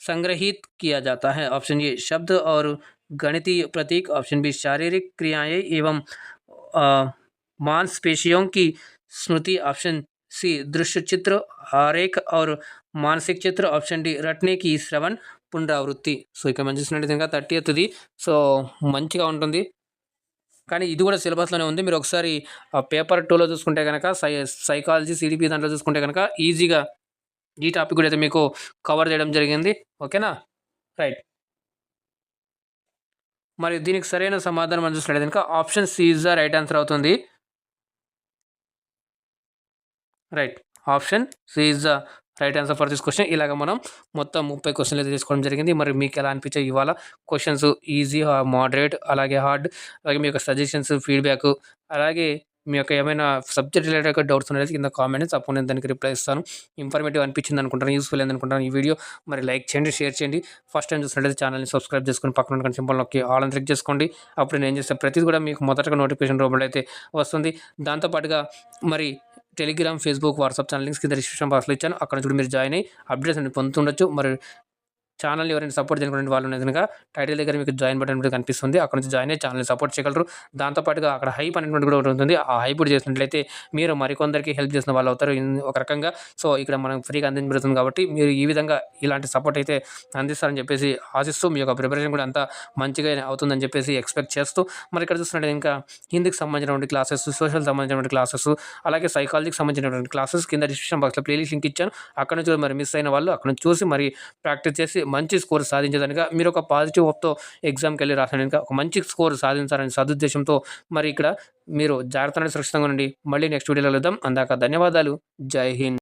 संग्रहित किया जाता है. ऑप्शन ए, शब्द और गणितीय प्रतीक. ऑप्शन बी, शारीरिक क्रियाएं एवं मांसपेशियों की स्मृति. ऑप्शन सी, दृश्य चित्र, आरेख और मानसिक चित्र. ऑप्शन डी, रटने की श्रवण పునరావృత్తి. సో ఇక్కడ మంచి చూసినట్లయితే ఇంకా 30th సో మంచిగా ఉంటుంది, కానీ ఇది కూడా సిలబస్లోనే ఉంది. మీరు ఒకసారి పేపర్ 2లో చూసుకుంటే కనుక సైకాలజీ సిడిపి దాంట్లో చూసుకుంటే కనుక ఈజీగా ఈ టాపిక్ కూడా అయితే మీకు కవర్ చేయడం జరిగింది. ఓకేనా, రైట్. మరి దీనికి సరైన సమాధానం మనం చూసినట్లయితే కనుక option C is the right answer అవుతుంది. Right, option C is the right answer for this question. ఇలాగ మనం మొత్తం 30 క్వశ్చన్లు అయితే తీసుకోవడం జరిగింది. మరి మీకు ఎలా అనిపించాయి ఇవాళ క్వశ్చన్స్? ఈజీ, మోడరేట్, అలాగే హార్డ్, అలాగే మీ యొక్క సజెషన్స్, ఫీడ్బ్యాక్, అలాగే మీ యొక్క ఏమైనా సబ్జెక్ట్ రిలేటెడ్ డౌట్స్ అనేది కింద కామెంట్స్ తప్పకుండా నేను దానికి రిప్లై ఇస్తాను. ఇన్ఫర్మేటివ్ అనిపించింది అనుకుంటాను, యూస్ఫుల్ అయింది అనుకుంటాను ఈ వీడియో. మరి లైక్ చేయండి, షేర్ చేయండి. ఫస్ట్ టైం చూసినట్లయితే ఛానల్ని సబ్స్క్రైబ్ చేసుకొని పక్కన ఉన్న సింబల్ నొక్కి ఆల్ అని క్లిక్ చేసుకోండి. అప్పుడు నేను చేసే ప్రతిదీ కూడా మీకు మొదటగా నోటిఫికేషన్ రూపంలో అయితే వస్తుంది. దాంతోపాటుగా మరి Telegram, Facebook, WhatsApp channel links కింద డిస్క్రిప్షన్ బాక్స్లో ఇచ్చాను. అక్కడ నుంచి మీరు జాయిన్ అయ్యి అప్డేట్స్ అనేది పొందుతుండొచ్చు. మరి ఛానల్ని ఎవరైనా సపోర్ట్ చేయకుండా వాళ్ళు కనుక టైటిల్ దగ్గర మీకు జాయిన్ బటన్ కూడా కనిపిస్తుంది, అక్కడ నుంచి జాయిన్ అయ్యి ఛానల్ని సపోర్ట్ చేయగలరు. దాంతోపాటుగా అక్కడ హైప్ అనేటువంటి కూడా ఉంటుంది. ఆ హైప్ కూడా చేసినట్లయితే మీరు మరికొందరికి హెల్ప్ చేసిన వాళ్ళు అవుతారు ఒక రకంగా. సో ఇక్కడ మనం ఫ్రీగా అందించబడుతుంది కాబట్టి మీరు ఈ విధంగా ఇలాంటి సపోర్ట్ అయితే అందిస్తారని చెప్పేసి ఆశిస్తూ మీ యొక్క ప్రిపరేషన్ కూడా అంతా మంచిగా అవుతుందని చెప్పేసి ఎక్స్పెక్ట్ చేస్తూ మరి ఇక్కడ చూసినట్లయితే ఇంకా హిందీకి సంబంధించినటువంటి క్లాసెస్, సోషల్ సంబంధించినటువంటి క్లాసెస్, అలాగే సైకాలజీకి సంబంధించినటువంటి క్లాసెస్ కింద డిస్క్రిప్షన్ బాక్స్లో ప్లేలిస్ట్ లింక్ ఇచ్చాను. అక్కడ నుంచి మరి మిస్ అయిన వాళ్ళు అక్కడ నుంచి చూసి మరి ప్రాక్టీస్ చేసి మంచి స్కోర్ సాధించేదానిగా మీరు ఒక పాజిటివ్ హోప్తో ఎగ్జామ్కి వెళ్ళి రాసడానికి ఒక మంచి స్కోర్ సాధించాలని సదుద్దేశంతో మరి ఇక్కడ మీరు జాగ్రత్తగా సురక్షితంగా ఉండండి. మళ్ళీ నెక్స్ట్ వీడియోలో కలుద్దాం. అందాక ధన్యవాదాలు. జై హింద్.